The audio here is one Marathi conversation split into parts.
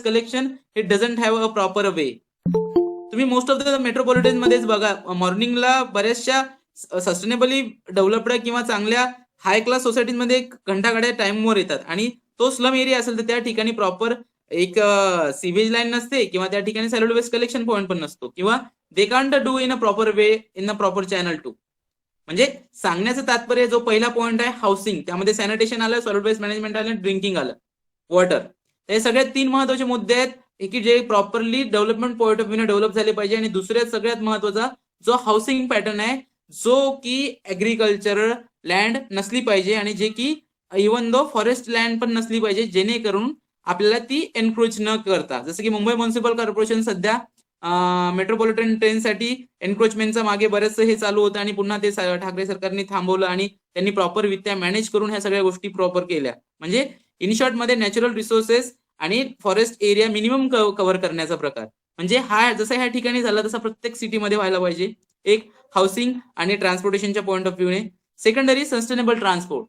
Collection it doesn't have a proper वे. तुम्ही मोस्ट ऑफ द मेट्रोपॉलिटन मध्येच बघा, मॉर्निंगला बऱ्याचशा सस्टेनेबली डेव्हलप्ड किंवा चांगल्या हाय क्लास सोसायटीमध्ये घंटागाड्या टाइमवर येतात आणि तो स्लम एरिया असेल तर त्या ठिकाणी प्रॉपर एक सीवेज लाईन नसते किंवा त्या ठिकाणी सॉलिड वेस्ट कलेक्शन पॉईंट पण नसतो किंवा they can't do in a proper way in a proper channel too. म्हणजे सांगण्याचं तात्पर्य जो पहिला पॉईंट आहे हाऊसिंग, त्यामध्ये सॅनिटेशन आलं, सॉलिड वेस्ट मॅनेजमेंट आलं, ड्रिंकिंग आलं, वॉटर. हे सगळ्यात 3 महत्वाचे मुद्दे आहेत की जे properly development point of view develop झाले पाहिजे. आणि दुसऱ्यात सगळ्यात महत्वाचा जो हाऊसिंग पॅटर्न आहे जो की ऍग्रिकल्चरल लँड नसली पाहिजे आणि जे की इव्हन दो फॉरेस्ट लँड पण नसली पाहिजे, जेणेकरून आपल्याला ती एनक्रोच न करता. जसं की मुंबई म्युनिसिपल कॉर्पोरेशन सध्या मेट्रोपॉलिटन ट्रेनसाठी एन्क्रोचमेंटचा मागे बरेचसं हे चालू होतं आणि पुन्हा ते ठाकरे सरकारने थांबवलं आणि त्यांनी प्रॉपर वित्या मॅनेज करून ह्या सगळ्या गोष्टी प्रॉपर केल्या. म्हणजे इन शॉर्ट मध्ये नॅचरल रिसोर्सेस आणि फॉरेस्ट एरिया मिनिमम कव्हर करण्याचा प्रकार. म्हणजे हा जसा ह्या ठिकाणी झाला तसा प्रत्येक सिटीमध्ये व्हायला पाहिजे. एक हाऊसिंग आणि ट्रान्सपोर्टेशनच्या पॉईंट ऑफ व्ह्यूने. Secondary sustainable transport.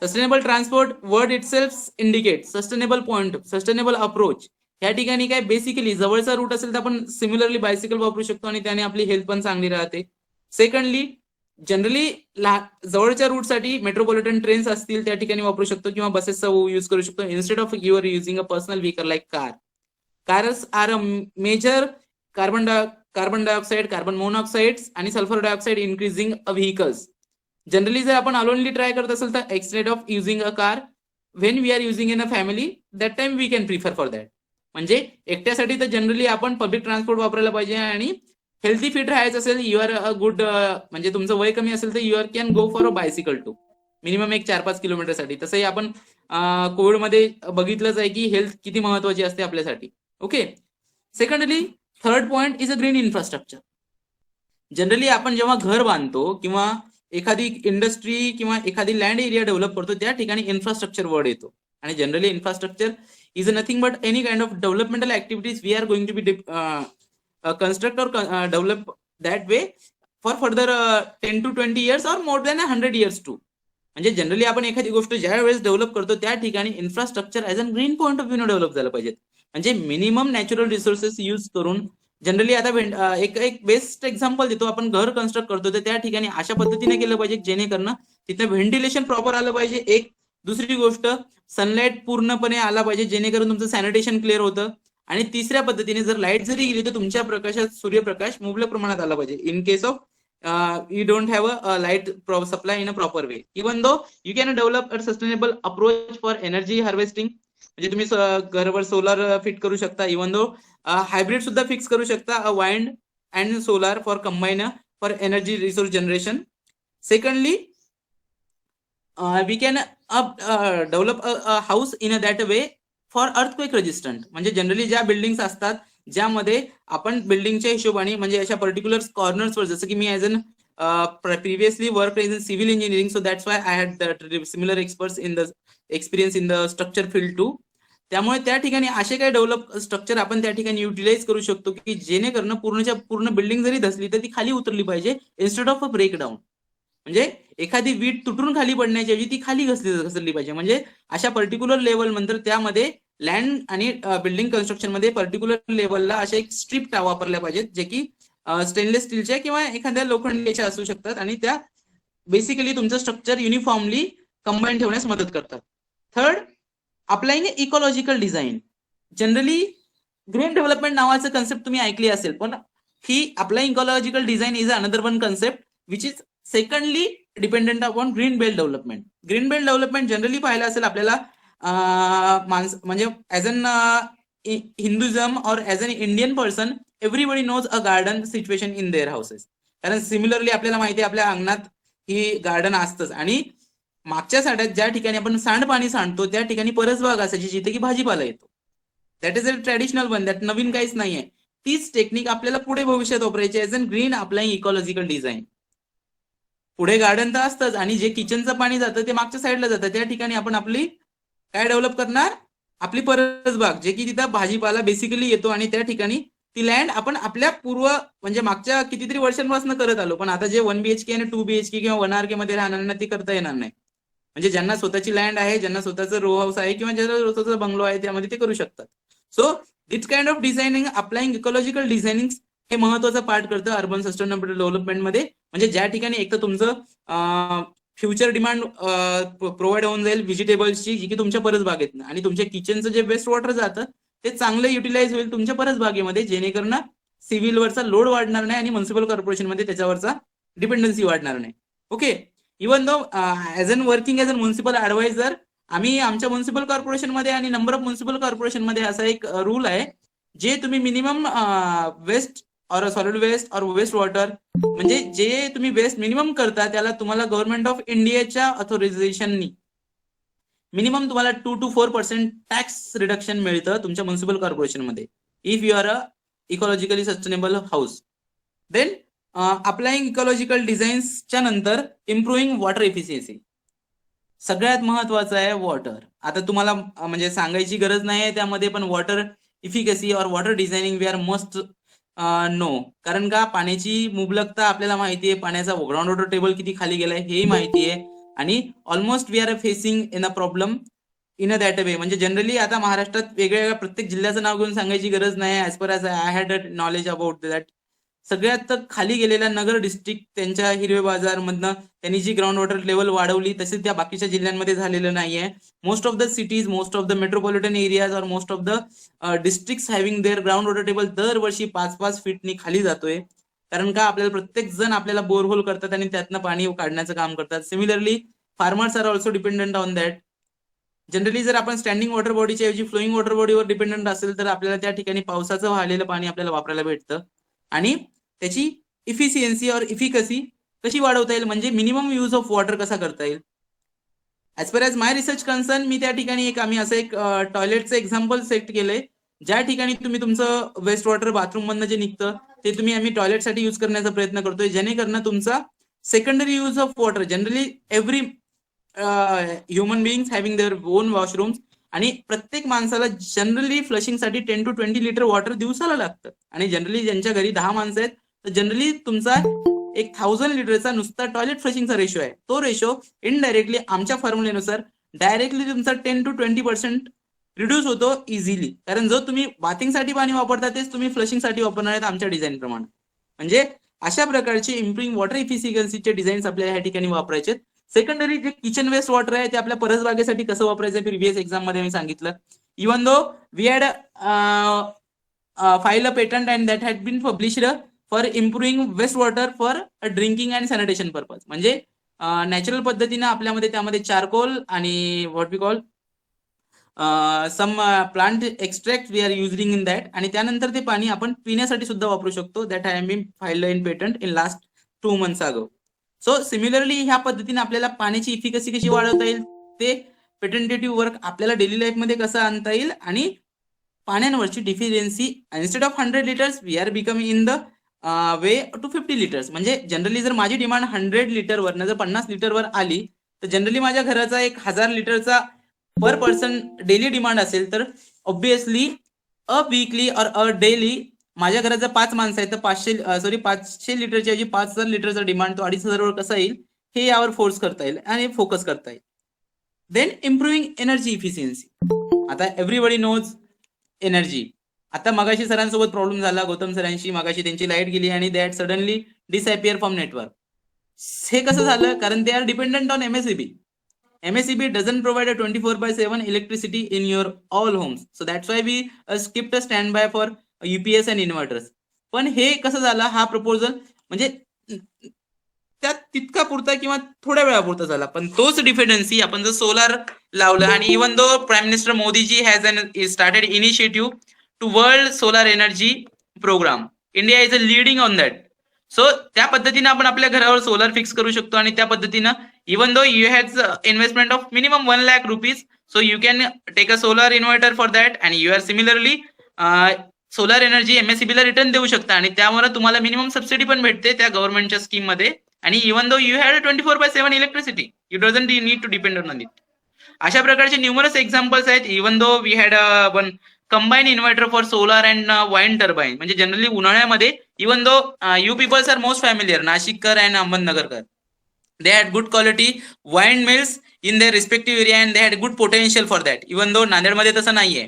Sustainable transport word itself indicate sustainable point, sustainable approach. या ठिकाणी काय बेसिकली जवळचा रूट असेल तर आपण सिमिलरली बायसिकल वापरू शकतो आणि त्याने आपली हेल्थ पण चांगली राहते. सेकंडली जनरली जवळच्या रूटसाठी मेट्रोपॉलिटन ट्रेन्स असतील त्या ठिकाणी वापरू शकतो किंवा बसेसचा यूज करू शकतो instead of your using a personal vehicle like car. Cars are a major carbon dioxide, carbon monoxides आणि sulphur dioxide increasing vehicles. Generally जर आपण अलोनली ट्राय करत असेल तर instead of using a car when we are using in a family that time we can prefer for that. म्हणजे एकट्यासाठी तर जनरली आपण पब्लिक ट्रान्सपोर्ट वापरायला पाहिजे आणि हेल्थी फिट राहायचं असेल, यू आर अ गुड, म्हणजे तुमचं वय कमी असेल तर you are can go for a bicycle to minimum एक 4-5 किलोमीटरसाठी. तसंही आपण कोविडमध्ये बघितलंच आहे की हेल्थ किती महत्वाची असते आपल्यासाठी. Okay. Secondly third point is a green infrastructure. Generally आपण जेव्हा घर बांधतो किंवा एखादी इंडस्ट्री किंवा एखादी लँड एरिया डेव्हलप करतो त्या ठिकाणी इन्फ्रास्ट्रक्चर वर्ड येतो. आणि generally infrastructure is nothing but any kind of developmental activities we are going to be construct or develop that way for further 10 to 20 years or more than 100 years too. म्हणजे जनरली आपण एखादी गोष्ट ज्या वेळेस डेव्हलप करतो त्या ठिकाणी infrastructure as a green point of view develop झालं पाहिजे. म्हणजे मिनिमम नॅचरल रिसोर्सेस यूज करून जनरली आता एक बेस्ट एक्झाम्पल देतो, आपण घर कन्स्ट्रक्ट करतो तर त्या ठिकाणी अशा पद्धतीने केलं पाहिजे जेणेकरून तिथं व्हेंटिलेशन प्रॉपर आलं पाहिजे. एक दुसरी गोष्ट सनलाईट पूर्णपणे आला पाहिजे जेणेकरून तुमचं सॅनिटेशन क्लिअर होतं. आणि तिसऱ्या पद्धतीने जर लाईट जरी गेली तर तुमच्या प्रकाशात सूर्यप्रकाश मुबलक प्रमाणात आला पाहिजे. In case of you don't have a light supply in a proper way, even though you can develop a sustainable approach for energy harvesting. म्हणजे तुम्ही घरावर सोलार फिट करू शकता, इवन दो हायब्रिड सुद्धा फिक्स करू शकता, wind and solar for combine for energy resource generation. Secondly we can develop a house in a that way for earthquake resistant. म्हणजे जनरली ज्या बिल्डिंग्स असतात ज्यामध्ये आपण बिल्डिंगच्या हिशोबाने म्हणजे अशा पर्टिक्युलर कॉर्नर्सवर, जसं की मी as an previously work in civil engineering, so that's why I had similar experience in the structure field too. त्यामुळे त्या ठिकाणी असे काही डेव्हलप स्ट्रक्चर आपण त्या ठिकाणी युटिलाइज करू शकतो की जेणेकरून पूर्णच्या पूर्ण बिल्डिंग जरी धसली तर ती खाली उतरली पाहिजे इन्स्टेड ऑफ अ ब्रेकडाऊन. म्हणजे एखादी वीट तुटून खाली पडण्याची ऐवजी ती खाली घसरली पाहिजे. म्हणजे अशा पर्टिक्युलर लेवल नंतर त्यामध्ये लँड आणि बिल्डिंग कन्स्ट्रक्शन मध्ये पर्टिक्युलर लेवलला अशा एक स्ट्रीप वापरल्या पाहिजेत जे की स्टेनलेस स्टीलच्या किंवा एखाद्या लोखंडीच्या असू शकतात आणि त्या बेसिकली तुमचं स्ट्रक्चर युनिफॉर्मली कंबाईन ठेवण्यास मदत करतात. Third, applying ecological design. Generally green development नावाचं कन्सेप्ट तुम्ही ऐकली असेल, पण ही applying ecological design is another one concept which is secondly dependent upon green belt development. Green belt development generally पाहायला असेल आपल्याला म्हणजे ॲज अन हिंदुझम और as an Indian person everybody knows a garden situation in their houses. कारण सिमिलरली आपल्याला माहिती आहे आपल्या अंगणात ही गार्डन असतंच. आणि मागच्या साठ्यात ज्या ठिकाणी आपण सांडपाणी सांडतो त्या ठिकाणी परसबाग असायची जिथे की भाजीपाला येतो. That is a traditional one, that नवीन काहीच नाहीये. तीच टेक्निक आपल्याला पुढे भविष्यात वापरायची as an green applying ecological design. पुढे गार्डन तर असतंच आणि जे किचनचं पाणी जातं ते मागच्या साईडला जातं. त्या ठिकाणी आपण आपली काय डेव्हलप करणार, आपली परसबाग, जे की तिथं भाजीपाला बेसिकली येतो आणि त्या ठिकाणी ती लँड आपण आपल्या म्हणजे मागच्या कितीतरी वर्षांपासून करत आलो. पण आता जे 1 BHK आणि 2 BHK किंवा 1 RK मध्ये राहणाऱ्यांना ती करता येणार नाही. म्हणजे ज्यांना स्वतःची लँड आहे, ज्यांना स्वतःचं रो हाऊस आहे किंवा ज्यांना स्वतःचा बंगलो आहे त्यामध्ये ते करू शकतात. So this kind of designing applying ecological designing हे महत्वाचं पार्ट करतं अर्बन सस्टेनेबल डेव्हलपमेंटमध्ये. म्हणजे ज्या ठिकाणी एक तर तुमचं फ्युचर डिमांड प्रोव्हाइड होऊन जाईल व्हेजिटेबल्सची, जी की तुमच्या परसबागेतनं, आणि तुमच्या किचनचं जे वेस्ट वॉटर जातं ते चांगलं युटिलाइज होईल तुमच्या परसबागेमध्ये, जेणेकरून सिव्हिलवरचा लोड वाढणार नाही आणि म्युनिसिपल कॉर्पोरेशनमध्ये त्याच्यावरचा डिपेंडन्सी वाढणार नाही. Okay. Even though as an working as an municipal adviser, आम्ही आमच्या म्युनिसिपल कॉर्पोरेशनमध्ये आणि नंबर ऑफ म्युनिसिपल कॉर्पोरेशनमध्ये असा एक रूल आहे, जे तुम्ही minimum waste or solid waste or waste water, म्हणजे जे तुम्ही वेस्ट मिनिमम करता त्याला तुम्हाला गव्हर्नमेंट ऑफ इंडियाच्या ऑथोरायझेशननी मिनिमम तुम्हाला 2 to 4% टॅक्स रिडक्शन मिळतं तुमच्या म्युनिसिपल कॉर्पोरेशनमध्ये, if you are a ecologically sustainable house. Then applying ecological डिझाईन्सच्या नंतर इम्प्रूव्हिंग वॉटर एफिशियन्सी. सगळ्यात महत्वाचं आहे वॉटर. आता तुम्हाला म्हणजे सांगायची गरज नाही आहे त्यामध्ये, पण water efficacy or water designing we are must know. कारण का पाण्याची मुबलकता आपल्याला माहिती आहे, पाण्याचा ग्राउंड वॉटर टेबल किती खाली गेलाय हेही माहिती आहे, आणि almost we are facing in a problem in a that way. म्हणजे जनरली आता महाराष्ट्रात वेगवेगळ्या प्रत्येक जिल्ह्याचं नाव घेऊन सांगायची गरज नाही, as per as I had a knowledge about that. सगळ्यात खाली गेलेल्या नगर डिस्ट्रिक्ट त्यांच्या हिरवे बाजार मधनं त्यांनी जी ग्राउंड वॉटर लेवल वाढवली, तसेच त्या बाकीच्या जिल्ह्यांमध्ये झालेलं नाहीये. Most of the cities, most of the metropolitan areas और most of the district having their ground water table दरवर्षी 5-5 फीटनी खाली जातोय. कारण का आपल्याला प्रत्येक जण आपल्याला बोरहोल करतात आणि त्यातनं पाणी काढण्याचं काम करतात. Similarly farmers are also dependent on that. Generally जर आपण स्टँडिंग वॉटर बॉडीच्या ऐवजी फ्लोईंग वॉटर बॉडीवर डिपेंडंट असेल तर आपल्याला त्या ठिकाणी पावसाचं वाहलेलं पाणी आपल्याला वापरायला भेटतं, आणि त्याची इफिशियन्सी और इफिकसी कशी वाढवता येईल, म्हणजे मिनिमम यूज ऑफ वॉटर कसा करता येईल. ऍज पर ॲज माय रिसर्च कन्सर्न, मी त्या ठिकाणी आम्ही असं एक टॉयलेटचं एक्झाम्पल सेट केलंय, ज्या ठिकाणी तुम्ही तुमचं वेस्ट वॉटर बाथरूम मधनं जे निघतं ते तुम्ही आम्ही टॉयलेटसाठी यूज करण्याचा प्रयत्न करतोय, जेणेकरून तुमचा secondary use of water, generally every human बिंग्स having their own washrooms, आणि प्रत्येक माणसाला जनरली फ्लशिंगसाठी 10 to 20 लिटर वॉटर दिवसाला लागतं, आणि जनरली ज्यांच्या घरी 10 माणसं आहेत तर जनरली तुमचा 1000 लिटरचा नुसता टॉयलेट फ्लशिंगचा रेशो आहे. तो रेशो इनडायरेक्टली आमच्या फॉर्म्युलेनुसार डायरेक्टली तुमचा 10 to 20% रिड्यूस होतो इझिली, कारण जो तुम्ही बाथिंगसाठी पाणी वापरता तेच तुम्ही फ्लशिंगसाठी वापरणार आहेत आमच्या डिझाईन प्रमाणे. म्हणजे अशा प्रकारचे इम्प्रूव्हिंग वॉटर इफिशियन्सीचे डिझाईन्स आपल्याला ह्या ठिकाणी वापरायचे. सेकंडरी जे किचन वेस्ट वॉटर आहे ते आपल्या परसबागेसाठी कसं वापरायचं प्रिव्हियस एक्झाम मध्ये मी सांगितलं. Even though we had file a patent and that had been published for improving waste water for drinking and sanitation purpose. म्हणजे नॅचरल पद्धतीनं आपल्यामध्ये त्यामध्ये चारकोल आणि what we call some plant extract we are using in that, आणि त्यानंतर ते पाणी आपण पिण्यासाठी सुद्धा वापरू शकतो. That I am been filed in patent in last 2 months ago. So similarly ह्या पद्धतीने आपल्याला पाण्याची इफिकसी कशी वाढवता येईल, ते पेटेंटेटिव्ह वर्क आपल्याला डेली लाईफमध्ये कसं आणता येईल, आणि पाण्यांवरची deficiency instead of 100 litres we are becoming in the way to 50 litres. म्हणजे जनरली जर माझी डिमांड 100 लिटरवर जर 50 लिटरवर आली तर जनरली माझ्या घराचा 1000 लिटरचा पर पर्सन डेली डिमांड असेल तर ऑब्विसली अ वीकली और अ डेली माझ्या घरात जर 5 माणसं आहेत तर 500 लिटरच्या ऐवजी 5000 लिटरचा डिमांड तो 2500 वर कसा येईल हे यावर फोर्स करता येईल आणि फोकस करता येईल. Then improving energy efficiency. आता एव्हरीबडी नोज एनर्जी. आता मगाशी सरांसोबत प्रॉब्लेम झाला, गौतम सरांशी, मगाशी त्यांची लाईट गेली आणि that suddenly disappear from network. हे कसं झालं, कारण they are dependent on MSEB. MSEB doesn't provide a 24/7 electricity in your all homes. So that's why we skipped a standby for UPS and inverters. पण हे कसं झालं, हा प्रपोजल म्हणजे त्यात तितका पुरता किंवा थोड्या वेळापुरता झाला, पण तोच डिपेंडन्सी आपण जर सोलार लावलं, आणि even though prime minister Modiji has started initiative to world solar energy program, India is a leading on that. So त्या पद्धतीने आपण आपल्या घरावर सोलार फिक्स करू शकतो, आणि त्या पद्धतीनं even though you had investment of minimum 1 lakh rupees, so you can take a solar inverter for that, and you are similarly solar energy MSEB ला रिटर्न देऊ शकता, आणि त्यामुळे तुम्हाला मिनिमम सबसिडी पण भेटते त्या गव्हर्नमेंटच्या स्कीम मध्ये. आणि even though you had 24/7 electricity, you doesn't need to depend on it. अशा प्रकारचे न्यूमरस एक्झाम्पल्स आहेत. Even though we had one combine inverter for solar and wind turbine. म्हणजे जनरली उन्हाळ्यामध्ये even though you peoples are most familiar, नाशिककर अँड अहमदनगरकर, they had good quality windmills in their respective area and they had good potential for that. Even though नांदेडमध्ये तसं नाहीये.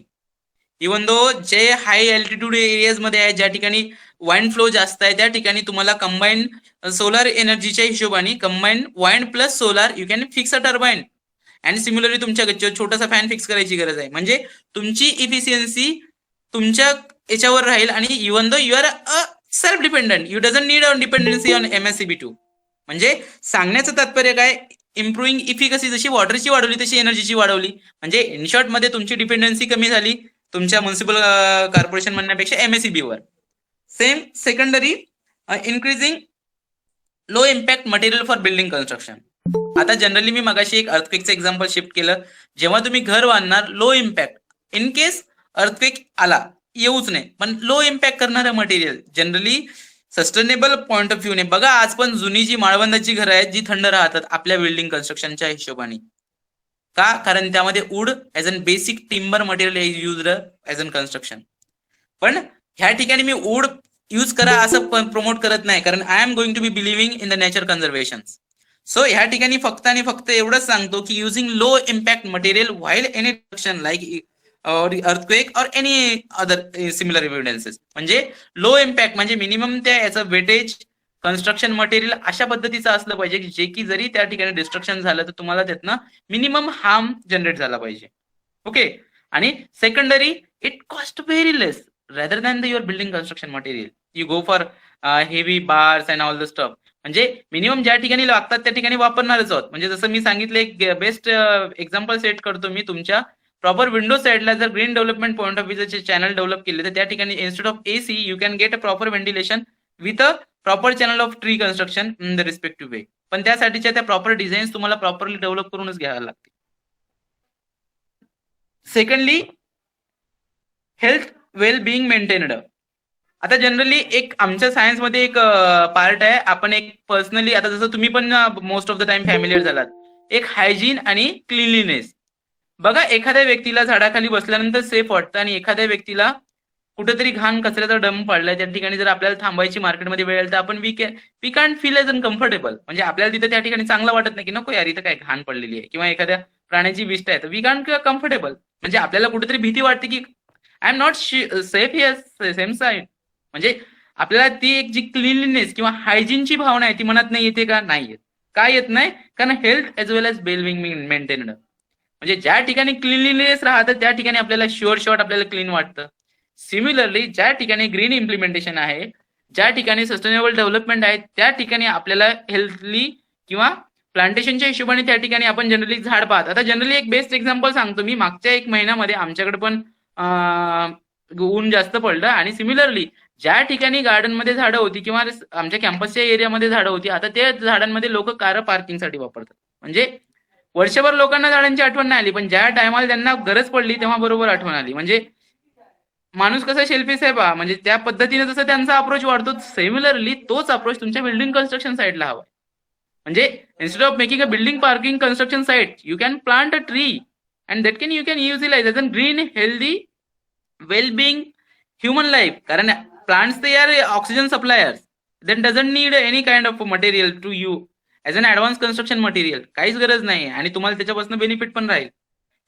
इवन दो जे हाय अल्टिट्यूड एरियाज मध्ये आहे, ज्या ठिकाणी वाइंड फ्लो जास्त आहे, त्या ठिकाणी तुम्हाला कंबाईंड सोलार एनर्जीच्या हिशोबाने combined wind plus solar you can fix a turbine. आणि सिमिलरली तुमच्या छोटासा फॅन फिक्स करायची गरज आहे. म्हणजे तुमची इफिशियन्सी तुमच्या याच्यावर राहील. आणि even though you are a self dependent, you doesn't need a dependency on MSCB2. म्हणजे सांगण्याचं तात्पर्य काय, इम्प्रुव्हिंग इफिकसी जशी वॉटरची वाढवली तशी एनर्जीची वाढवली. म्हणजे इन शॉर्ट मध्ये तुमची डिपेंडन्सी कमी झाली तुमच्या म्युन्सिपल कॉर्पोरेशन म्हणण्यापेक्षा MSCB वर. Same secondary increasing low impact material for building construction. आता जनरली मी मगाशी एक अर्थक्वेकचं एक्झाम्पल शिफ्ट केलं. जेव्हा तुम्ही घर बांधणार low impact, in case earthquake आला येऊच नाही, पण लो इम्पॅक्ट करणारं material generally sustainable point of व्ह्यूने बघा. आज पण जुनी जी माळबंदाची घरं आहेत जी थंड राहतात आपल्या बिल्डिंग कन्स्ट्रक्शनच्या हिशोबाने. का? कारण त्यामध्ये wood as an basic timber material use as an construction. पण ह्या ठिकाणी मी वूड यूज करा असं प्रमोट करत नाही, कारण I am going to be believing in the nature conservation. So ह्या ठिकाणी फक्त आणि फक्त एवढंच सांगतो की using low impact material while any destruction like earthquake or any other similar evidences. म्हणजे लो इम्पॅक्ट म्हणजे मिनिमम त्या याचं वेटेज कन्स्ट्रक्शन मटेरियल अशा पद्धतीचं असलं पाहिजे की जे की जरी त्या ठिकाणी डिस्ट्रक्शन झालं तर तुम्हाला त्यातनं मिनिमम हार्म जनरेट झाला पाहिजे. ओके. आणि secondary it cost very less rather than your building construction material. You go for heavy bars and all the stuff. म्हणजे मिनिमम ज्या ठिकाणी लागतात त्या ठिकाणी वापरणारच आहोत. म्हणजे जसं मी सांगितलं एक बेस्ट एक्झाम्पल सेट करतो मी. तुमच्या प्रॉपर विंडो साईडला जर ग्रीन डेव्हलपमेंट पॉईंट ऑफ व्ह्यूचे चॅनल डेव्हलप केले तर त्या ठिकाणी instead of AC you can get a proper ventilation with a proper channel of tree construction in the respective way. पण त्यासाठीच्या त्या प्रॉपर डिझाईन्स तुम्हाला प्रॉपरली डेव्हलप करूनच घ्याव्या लागतील. Secondly health well being maintained. आता जनरली एक आमच्या सायन्समध्ये एक पार्ट आहे, आपण एक पर्सनली आता जसं तुम्ही पण most of the time familiar झालात, एक हायजीन आणि क्लिनलीनेस. बघा एखाद्या व्यक्तीला झाडाखाली बसल्यानंतर सेफ वाटतं आणि एखाद्या व्यक्तीला कुठेतरी घाण कचऱ्याचा डंप पडलाय त्या ठिकाणी जर आपल्याला थांबायची मार्केटमध्ये वेळ तर आपण we can't feel as uncomfortable. म्हणजे आपल्याला तिथे त्या ठिकाणी चांगलं वाटत नाही की नको यार इथं काय घाण पडलेली आहे किंवा एखाद्या प्राण्याची विष्ट आहे तर वी कॅन्ट कम्फर्टेबल. म्हणजे आपल्याला कुठेतरी भीती वाटते की I am not safe here same side. म्हणजे आपल्याला ती एक जी क्लिनलीनेस किंवा हायजीनची भावना आहे ती मनात नाही येते का? नाही येत. का येत नाही? कारण हेल्थ एज वेल एज वेल बिंग मेंटेन्ड. म्हणजे ज्या ठिकाणी क्लिनलीनेस राहतं त्या ठिकाणी आपल्याला शुअर आपल्याला क्लीन वाटतं. सिमिलरली ज्या ठिकाणी ग्रीन इम्प्लिमेंटेशन आहे, ज्या ठिकाणी सस्टेनेबल डेव्हलपमेंट आहे त्या ठिकाणी आपल्याला हेल्थली किंवा प्लांटेशनच्या हिशोबाने त्या ठिकाणी आपण जनरली झाड पाहत. आता जनरली एक बेस्ट एक्झाम्पल सांगतो मी. मागच्या एक महिन्यामध्ये आमच्याकडे पण ऊन जास्त पडलं आणि सिमिलरली ज्या ठिकाणी गार्डनमध्ये झाडं होती किंवा आमच्या कॅम्पसच्या एरियामध्ये झाडं होती, आता त्या झाडांमध्ये लोक कार पार्किंगसाठी वापरतात. म्हणजे वर्षभर लोकांना झाडांची आठवण नाही आली, पण ज्या टायमाला त्यांना गरज पडली तेव्हा बरोबर आठवण आली. म्हणजे माणूस कसा शेल्फिश आहे पहा. म्हणजे त्या पद्धतीने जसं त्यांचा अप्रोच वाढतो सिमिलरली तोच अप्रोच तुमच्या बिल्डिंग कन्स्ट्रक्शन साईडला हवा. म्हणजे instead of making a building parking construction site you can plant a tree and that can you can utilize as a green healthy well being human life. कारण प्लांट्स ते are oxygen suppliers. Then doesn't need any kind of material to you as an advance construction material. काहीच गरज नाही आणि तुम्हाला त्याच्यापासून बेनिफिट पण राहील.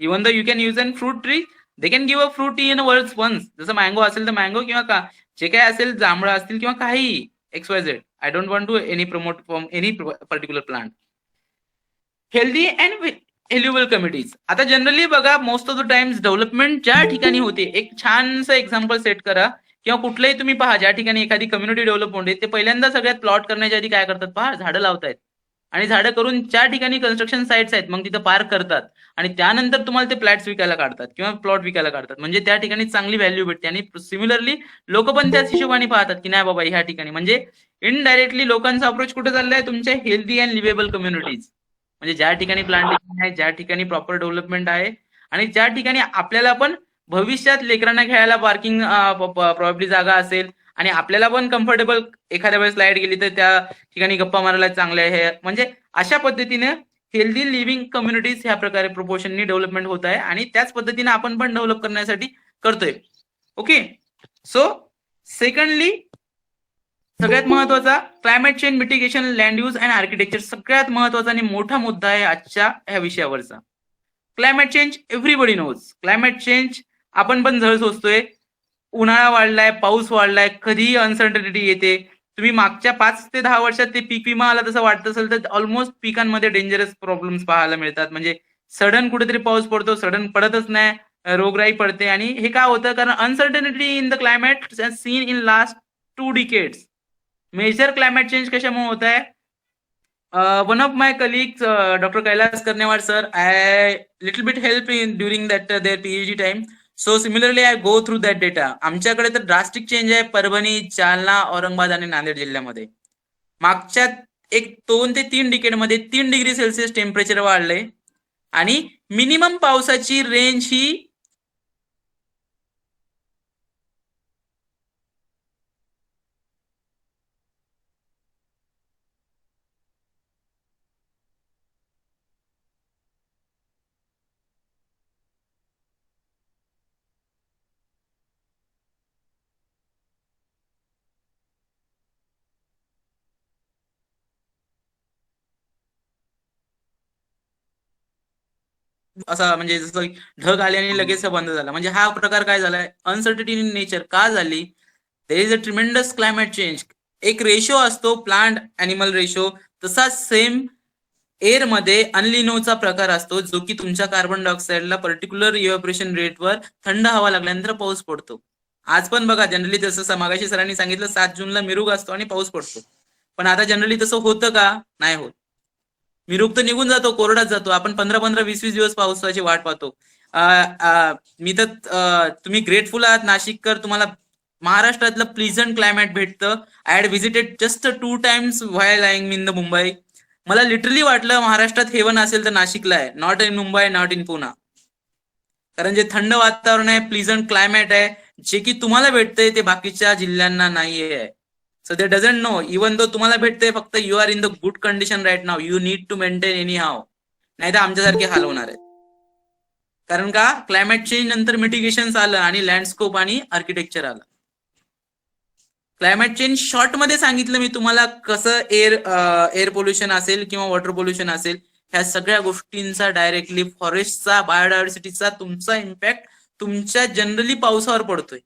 Even the you can use an fruit tree, they can give a fruit in words once. जसं मँगो असेल तर मँगो किंवा का जे काय असेल जांभळं असतील किंवा काही XYZ. I don't want to any promote from any particular plant. Healthy and valuable communities. आता जनरली बघा most of the times development ज्या ठिकाणी होते, एक छानसं एक्झाम्पल सेट करा किंवा कुठलंही तुम्ही पहा ज्या ठिकाणी एखादी कम्युनिटी डेव्हलप होते ते पहिल्यांदा सगळ्यात प्लॉट करण्याच्या आधी काय करतात पहा, झाडं लावतायत आणि झाडं करून ज्या ठिकाणी कन्स्ट्रक्शन साईट्स आहेत मग तिथं पार्क करतात आणि त्यानंतर तुम्हाला ते फ्लॅट्स विकायला काढतात किंवा प्लॉट विकायला काढतात. म्हणजे त्या ठिकाणी चांगली व्हॅल्यू भेटते आणि सिमिलरली लोक पण त्याच हिशोबाने पाहतात की नाही बाबा ह्या ठिकाणी. म्हणजे इनडायरेक्टली लोकांचा अप्रोच कुठे चाललाय, तुमच्या हेल्दी अँड लिव्हेबल कम्युनिटीज. म्हणजे ज्या ठिकाणी प्लांटेशन आहे, ज्या ठिकाणी प्रॉपर डेव्हलपमेंट आहे आणि ज्या ठिकाणी आपल्याला पण भविष्यात लेकरांना खेळायला पार्किंग प्रॉब्ली जागा असेल आणि आपल्याला पण कम्फर्टेबल एखाद्या वेळेस लाईट गेली तर त्या ठिकाणी गप्पा मारायला चांगले आहे. म्हणजे अशा पद्धतीने हेल्दी लिव्हिंग कम्युनिटीज ह्या प्रकारे प्रोपोर्शननी डेव्हलपमेंट होत आहे आणि त्याच पद्धतीने आपण पण डेव्हलप करण्यासाठी करतोय. ओके. सो सेकंडली सगळ्यात महत्वाचा climate change mitigation, land use and architecture. सगळ्यात महत्वाचा आणि मोठा मुद्दा आहे आजच्या ह्या विषयावरचा. Climate change everybody knows. Climate change आपण पण झळ सोचतोय. उन्हाळा वाढलाय, पाऊस वाढलाय, कधीही अनसर्टनिटी येते. तुम्ही मागच्या 5 ते 10 वर्षात ते पीक विमा आला तसं वाटत असेल तर ऑलमोस्ट पिकांमध्ये डेंजरस प्रॉब्लेम्स पाहायला मिळतात. म्हणजे सडन कुठेतरी पाऊस पडतो, सडन पडतच नाही, रोगराई पडते आणि हे का होतं? कारण uncertainty in the climate scene in last 2 decades. Major climate change कशामुळे होत आहे? One of my colleagues, Dr. Kailas Karnewar sir, I little bit help in during that their PhD time. So similarly, I go through that data. आमच्याकडे तर ड्रास्टिक चेंज आहे परभणी, जालना, औरंगाबाद आणि नांदेड जिल्ह्यामध्ये. मागच्या एक 2 ते 3 डिकेड मध्ये 3 डिग्री सेल्सिअस टेम्परेचर वाढलंय आणि मिनिमम पावसाची रेंज ही असा म्हणजे जसं ढग आले आणि लगेच बंद झाला. म्हणजे हा प्रकार काय झालाय? अनसर्टिनिटी इन नेचर का झाली? There is a tremendous climate change. एक रेशो असतो प्लांट अॅनिमल रेशो, तसा सेम एअर मध्ये अनलिनोचा प्रकार असतो जो की तुमच्या कार्बन डायऑक्साईडला पर्टिक्युलर इव्हॅपोरेशन रेटवर थंड हवा लागल्यानंतर पाऊस पडतो. आज पण बघा जनरली जसं मागाशी सरांनी सांगितलं 7 जूनला मिरुग असतो आणि पाऊस पडतो. पण आता जनरली तसं होतं का? नाही होत. मिरुग तर निघून जातो, कोरडाच जातो. आपण 15-15, 20-20 दिवस पावसाची वाट पाहतो. मी तर तुम्ही ग्रेटफुल आहात नाशिककर, तुम्हाला महाराष्ट्रातलं प्लीझंट क्लायमेट भेटतं. I had visited just 2 times why lying in the Mumbai. मला लिटरली वाटलं महाराष्ट्रात हेवन असेल तर नाशिकला आहे, not in Mumbai, not in Poona. कारण जे थंड वातावरण आहे, प्लीझंट क्लायमेट आहे, जे की तुम्हाला भेटतंय ते बाकीच्या जिल्ह्यांना नाहीये. So they doesn't know, even though तुम्हाला भेटतंय, फक्त you are in the good condition right now, you need to maintain anyhow. नाही तर आमच्यासारखे हाल होणार आहेत. कारण का? क्लायमेट चेंज नंतर मिटिगेशन आलं आणि लँडस्कोप आणि आर्किटेक्चर आलं. क्लायमेट चेंज शॉर्ट मध्ये सांगितलं मी तुम्हाला कसं एअर पोल्युशन असेल किंवा वॉटर पोल्युशन असेल, ह्या सगळ्या गोष्टींचा डायरेक्टली फॉरेस्टचा, बायोडायव्हर्सिटीचा तुमचा इम्पॅक्ट तुमच्या जनरली पावसावर पडतोय.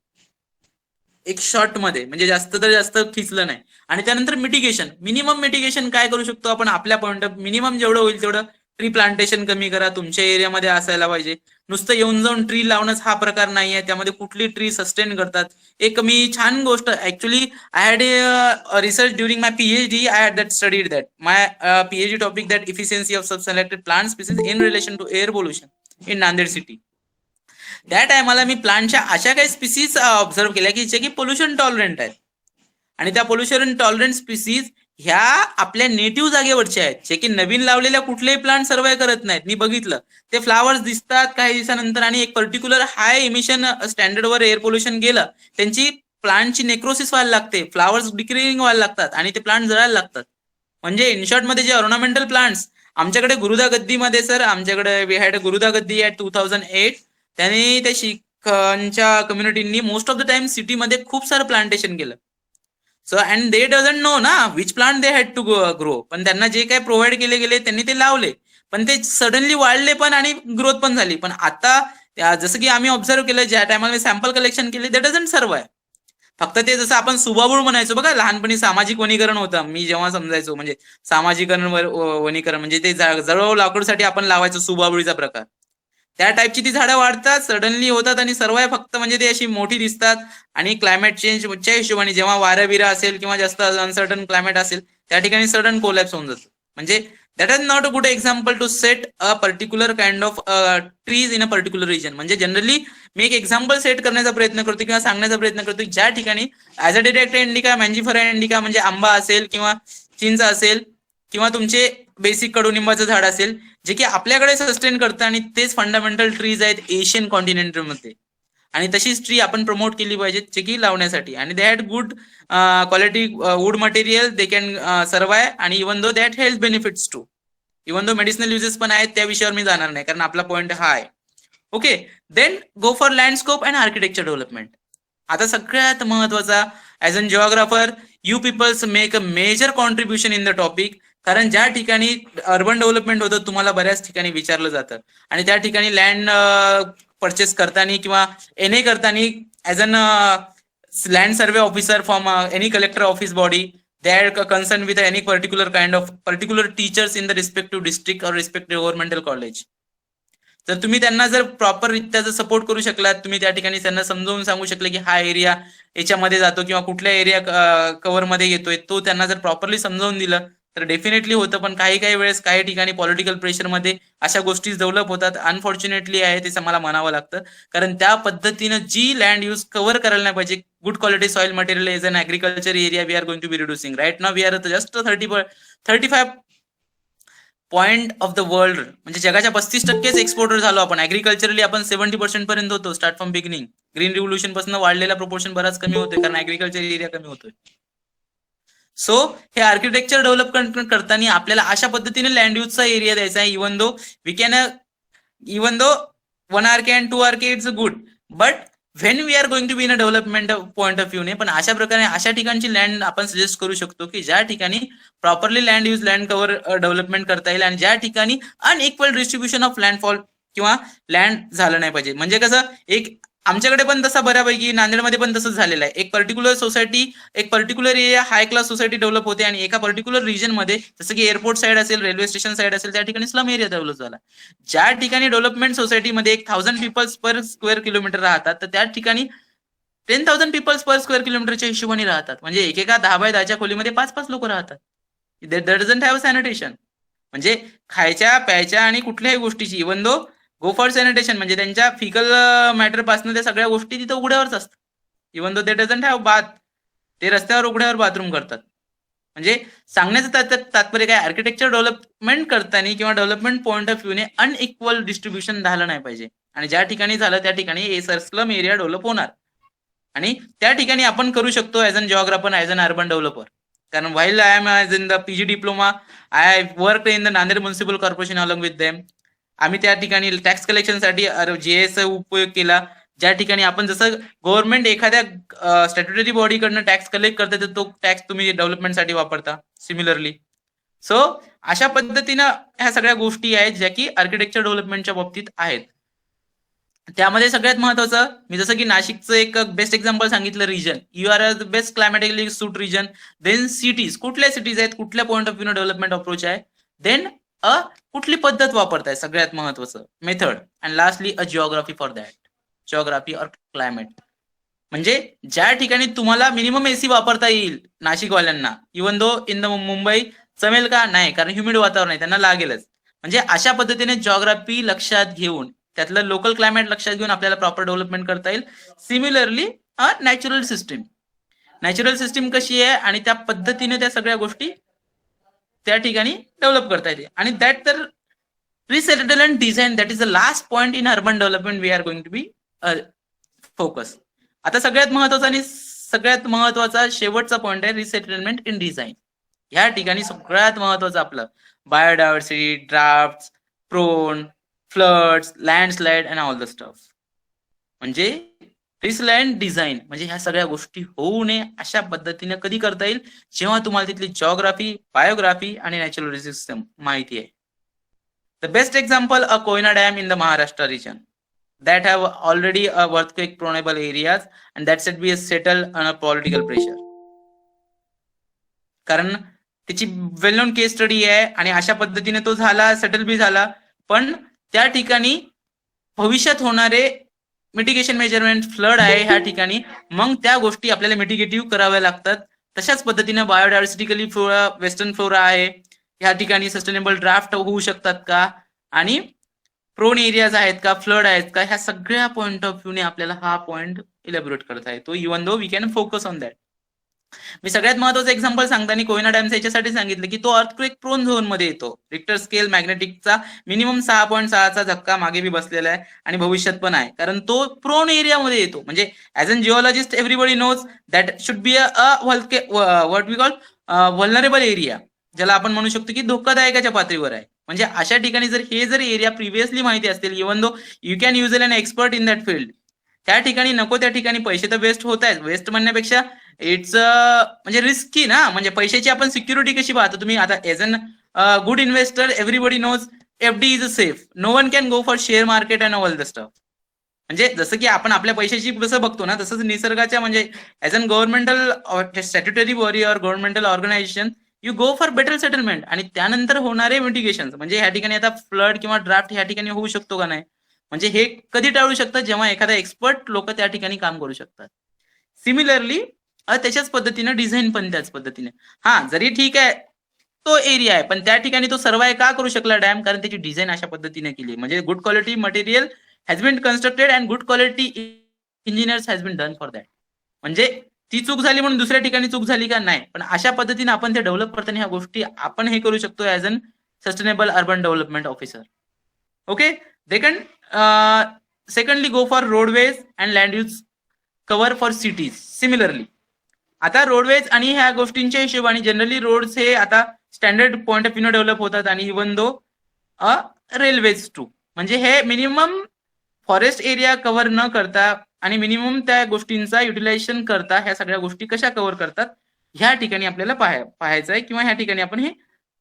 एक शॉर्ट मध्ये, म्हणजे जास्त तर जास्त खिचलं नाही. आणि त्यानंतर मिटिगेशन, मिनिमम मिटिगेशन काय करू शकतो आपण आपल्या पॉईंट ऑफ, मिनिमम जेवढं होईल तेवढं ट्री प्लांटेशन कमी करा, तुमच्या एरियामध्ये असायला पाहिजे. नुसतं येऊन जाऊन ट्री लावणंच हा प्रकार नाहीये, त्यामध्ये कुठली ट्री सस्टेन करतात. एक मी छान गोष्ट, actually I had research during my PhD, I had that studied that my PhD topic that efficiency of sub selected plant species in relation to air pollution in Nanded city. त्या टायमाला मी प्लांटच्या अशा काही स्पीसीज ऑब्झर्व केल्या की जे की पोल्युशन टॉलरंट आहेत. आणि त्या पोल्युशन टॉलरंट स्पीसीज ह्या आपल्या नेटिव्ह जागेवरच्या आहेत, जे की नवीन लावलेल्या कुठलेही प्लांट सर्वाइव्ह करत नाहीत. मी बघितलं, ते फ्लावर्स दिसतात काही दिवसानंतर आणि एक पर्टिक्युलर हाय इमिशन स्टँडर्डवर एअर पोल्युशन गेलं, त्यांची प्लांटची नेक्रोसिस व्हायला लागते, फ्लावर्स डिक्रिंग व्हायला लागतात आणि ते प्लांट जळायला लागतात. म्हणजे इन शॉर्ट मध्ये जे ऑर्नामेंटल प्लांट्स आमच्याकडे गुरुदा गद्दीमध्ये, सर आमच्याकडे we had Gurta Gaddi at 2008, त्यांनी त्या शिखांच्या कम्युनिटींनी मोस्ट ऑफ द टाइम सिटीमध्ये खूप सारं प्लांटेशन केलं. So and they doesn't know ना which plant they had to grow, पण त्यांना जे काही प्रोव्हाइड केले गेले त्यांनी ते लावले, पण ते सडनली वाढले पण आणि ग्रोथ पण झाली. पण आता जसं की आम्ही ऑब्झर्व केलं, ज्या टायमाला मी सॅम्पल कलेक्शन केले, दे डझंट सर्वाय. फक्त ते जसं आपण सुबाबूळ म्हणायचो बघा, लहानपणी सामाजिक वनीकरण होतं, मी जेव्हा समजायचो, म्हणजे सामाजिकरण वनीकरण म्हणजे ते जळव लाकडूसाठी आपण लावायचो सुबाबुळीचा प्रकार. त्या टाईपची ती झाडं वाढतात, सडनली होतात आणि सर्व फक्त म्हणजे ते अशी मोठी दिसतात. आणि क्लायमेट चेंजच्या हिशोबाने जेव्हा वारं बिरा असेल किंवा जास्त अनसर्टन क्लायमेट असेल, त्या ठिकाणी सडन कोलॅप्स होऊन जातो. म्हणजे that is not a good example to set a particular kind of trees in a particular region. म्हणजे जनरली मी एक एक्झाम्पल सेट करण्याचा प्रयत्न करतो किंवा सांगण्याचा प्रयत्न करतो, ज्या ठिकाणी as a direct indica, mangifera indica म्हणजे आंबा असेल किंवा चिंच असेल किंवा तुमचे बेसिक कडुनिंबाचं झाड असेल, जे की आपल्याकडे सस्टेन करतं आणि तेच फंडामेंटल ट्रीज आहेत एशियन कॉन्टिनेंटमध्ये. आणि तशीच ट्री आपण प्रमोट केली पाहिजे जे की लावण्यासाठी. आणि they had good quality wood material, they can survive, आणि even though that health benefits too, even though medicinal uses पण आहेत, त्या विषयावर मी जाणार नाही कारण आपला पॉईंट हा आहे. Okay, then go for landscape and architecture development. आता सगळ्यात महत्वाचा, as an geographer you peoples make a major contribution in the topic. कारण ज्या ठिकाणी अर्बन डेव्हलपमेंट होतं तुम्हाला बऱ्याच ठिकाणी विचारलं जातं आणि त्या ठिकाणी लँड परचेस करताना किंवा एनए करताना as an land survey officer from any collector office body they are concerned with any particular teachers in the respective district or respective governmental college. तर तुम्ही त्यांना जर प्रॉपर रित्या जर सपोर्ट करू शकलात, तुम्ही त्या ठिकाणी त्यांना समजावून सांगू शकले की हा एरिया याच्यामध्ये जातो किंवा कुठल्या एरिया कव्हर मध्ये येतोय, तो त्यांना जर प्रॉपरली समजावून दिलं तर डेफिनेटली होतं. पण काही वेळेस काही ठिकाणी पॉलिटिकल प्रेशरमध्ये अशा गोष्टी डेव्हलप होतात. अनफॉर्च्युनेटली आहे ते मला म्हणावं लागतं, कारण त्या पद्धतीनं जी लँड यूज कव्हर करायला नाही पाहिजे, good quality soil material is an agriculture area we are going to be reducing. Right now we are just 35 point of the world, म्हणजे जगाच्या 35% एक्सपोर्टर झालो आपण. ऍग्रिकल्चरली आपण 70% पर्यंत होतो start from beginning. Green revolution पासून वाढलेला प्रोपोर्शन बराच कमी होतोय, कारण ऍग्रिकल्चर एरिया कमी होतोय. सो हे आर्किटेक्चर डेव्हलप करताना आपल्याला अशा पद्धतीने लँड यूजचा एरिया द्यायचा आहे. Even though 1 RK and 2 RK it's good, but when we are going to be in a development point of view पण अशा प्रकारे अशा ठिकाणची लँड आपण सजेस्ट करू शकतो की ज्या ठिकाणी प्रॉपरली लँड कव्हर डेव्हलपमेंट करता येईल आणि ज्या ठिकाणी अनइक्वल डिस्ट्रीब्युशन ऑफ लँडफॉल किंवा लँड झालं नाही पाहिजे. म्हणजे कसं, एक आमच्याकडे पण तसा बऱ्यापैकी नांदेडमध्ये पण तसंच झालेलं आहे. एक पर्टिक्युलर सोसायटी, एक पर्टिक्युलर एरिया हाय क्लास सोसायटी डेव्हलप होते आणि एका पर्टिक्युलर रिजन मध्ये जसं की एअरपोर्ट साईड असेल, रेल्वे स्टेशन साईड असेल, त्या ठिकाणी स्लम एरिया डेव्हलप झाला. ज्या ठिकाणी डेव्हलपमेंट सोसायटीमध्ये 1000 पीपल्स पर स्क्वेअर किलोमीटर राहतात, तर त्या ठिकाणी 10,000 पीपल्स पर स्क्वेअर किलोमीटरच्या हिशोबाने राहतात. म्हणजे एकेका 10 बाय 10च्या खोलीमध्ये 5-5 लोक राहतात. That doesn't have sanitation. म्हणजे खायच्या, प्यायच्या आणि कुठल्याही गोष्टीची even though go for sanitation, म्हणजे त्यांच्या फिकल मॅटर पासून त्या सगळ्या गोष्टी तिथं उघड्यावरच असतात. Even though they doesn't have bath, ते रस्त्यावर उघड्यावर बाथरूम करतात. म्हणजे सांगण्याचं तात्पर्य काय, आर्किटेक्चर डेव्हलपमेंट करताना किंवा डेव्हलपमेंट पॉईंट ऑफ व्ह्यूने अनइक्वल डिस्ट्रीब्युशन झालं नाही पाहिजे. आणि ज्या ठिकाणी झालं त्या ठिकाणी स्लम एरिया डेव्हलप होणार. आणि त्या ठिकाणी आपण करू शकतो as an geographer, as an urban developer. कारण while I am in the PG diploma, I work in the Nanded municipal corporation along with them. आम्ही त्या ठिकाणी टॅक्स कलेक्शनसाठी GS उपयोग केला. ज्या ठिकाणी आपण जसं गव्हर्नमेंट एखाद्या स्टॅट्युटरी बॉडीकडनं टॅक्स कलेक्ट करते, तर तो टॅक्स तुम्ही डेव्हलपमेंटसाठी वापरता सिमिलरली. सो अशा पद्धतीनं ह्या सगळ्या गोष्टी आहेत ज्या की आर्किटेक्चर डेव्हलपमेंटच्या बाबतीत आहेत. त्यामध्ये सगळ्यात महत्वाचं, मी जसं की नाशिकचं एक बेस्ट एक्झाम्पल सांगितलं, region you are the best climatically suit region. Then cities, कुठल्या सिटीज आहेत, कुठल्या point of view development approach आहे, देन कुठली पद्धत वापरताय, सगळ्यात महत्वाचं method, and lastly a geography for that, geography और क्लायमेट. म्हणजे ज्या ठिकाणी तुम्हाला मिनिमम AC वापरता येईल नाशिकवाल्यांना, even though in the Mumbai जमेल का नाही, कारण ह्युमिड वातावरण आहे, त्यांना लागेलच. म्हणजे अशा पद्धतीने जिओग्राफी लक्षात घेऊन, त्यातलं लोकल क्लायमेट लक्षात घेऊन आपल्याला प्रॉपर डेव्हलपमेंट करता येईल. सिमिलरली नॅचरल सिस्टीम कशी आहे आणि त्या पद्धतीने त्या सगळ्या गोष्टी त्या ठिकाणी डेव्हलप करता येते. आणि दॅट तर resettlement design, that is the last point in urban development we are going to be focus. आता सगळ्यात महत्वाचा शेवटचा पॉइंट आहे रिसेटलमेंट इन डिझाईन. या ठिकाणी सगळ्यात महत्वाचं आपलं biodiversity, drought, prone, floods, landslide and all the stuff. म्हणजे रिसलँड डिझाईन म्हणजे ह्या सगळ्या गोष्टी होऊ नये अशा पद्धतीने कधी करता येईल, जेव्हा तुम्हाला तिथली जिओग्राफी, बायोग्राफी आणि नॅचरल सिस्टम माहिती आहे. The best example a Koyna dam in the Maharashtra region that have already a earthquake prone areas and that should be settled on a political pressure. कारण त्याची वेल नोन केस स्टडी आहे आणि अशा पद्धतीने तो झाला, सेटल बी झाला. पण त्या ठिकाणी भविष्यात होणारे मिटिगेशन मेजरमेंट, फ्लड आहे ह्या ठिकाणी, मग त्या गोष्टी आपल्याला मिटिगेटिव्ह कराव्या लागतात. तशाच पद्धतीने बायोडायव्हर्सिटिकली फ्लोरा, वेस्टर्न फ्लोरा आहे, ह्या ठिकाणी सस्टेनेबल ड्राफ्ट होऊ शकतात का, आणि प्रोन एरियाज आहेत का, फ्लड आहेत का, ह्या सगळ्या पॉइंट ऑफ व्ह्यूने आपल्याला हा पॉइंट इलॅबोरेट करता येतो. Even though we can focus on that. मी सगळ्यात महत्वाचं एक्झाम्पल सांगताना कोयना डॅमचं याच्यासाठी सांगितलं की तो अर्थक्वेक प्रोन झोन मध्ये येतो. रिक्टर स्केल मॅग्नेटिकचा मिनिमम 6.6चा धक्का मागे बी बसलेला आहे आणि भविष्यात पण आहे, कारण तो प्रोन एरियामध्ये येतो. म्हणजे as an geologist everybody knows that should be a what we call vulnerable area, ज्याला आपण म्हणू शकतो की धोकादायकाच्या पातळीवर आहे. म्हणजे अशा ठिकाणी जर एरिया प्रिव्हियसली माहिती असतील, even though you can use an expert in that field, त्या ठिकाणी नको त्या ठिकाणी पैसे तर वेस्ट होत आहेत. वेस्ट म्हणण्यापेक्षा इट्स म्हणजे रिस्की ना, म्हणजे पैशाची आपण सिक्युरिटी कशी पाहतो. तुम्ही आता as an good investor everybody knows FD is safe, no one can go for share market and all the stuff. म्हणजे जसं की आपण आपल्या पैशाची जसं बघतो ना, तसंच निसर्गाच्या म्हणजे as an governmental statutory body or governmental organisation you go for better settlement. आणि त्यानंतर होणारे मिटिगेशन, म्हणजे ह्या ठिकाणी आता फ्लड किंवा ड्राफ्ट ह्या ठिकाणी होऊ शकतो का नाही, म्हणजे हे कधी टाळू शकतात, जेव्हा एखादा एक्सपर्ट लोक त्या ठिकाणी काम करू शकतात. सिमिलरली त्याच्याच पद्धतीने डिझाईन पण त्याच पद्धतीने. हा, जरी ठीक आहे तो एरिया आहे, पण त्या ठिकाणी तो सर्वाइव्ह का करू शकला डॅम, कारण त्याची डिझाईन अशा पद्धतीने केली, म्हणजे good quality material has been constructed and good quality engineers has been done for that. म्हणजे ती चूक झाली म्हणून दुसऱ्या ठिकाणी चूक झाली का नाही, पण अशा पद्धतीने आपण ते डेव्हलप करताना ह्या गोष्टी आपण हे करू शकतो as an sustainable urban development officer. Okay, they can secondly go for roadways and land use cover for cities. Similarly आता रोडवेज आणि ह्या गोष्टींच्या हिशोबाने जनरली रोड्स हे आता standard point of view develop होतात, आणि इव्हन दो रेल्वेज टू, म्हणजे हे मिनिमम फॉरेस्ट एरिया कव्हर न करता आणि मिनिमम त्या गोष्टींचा युटिलायझेशन करता ह्या सगळ्या गोष्टी कशा कव्हर करतात ह्या ठिकाणी आपल्याला पाहायचं आहे, किंवा ह्या ठिकाणी आपण हे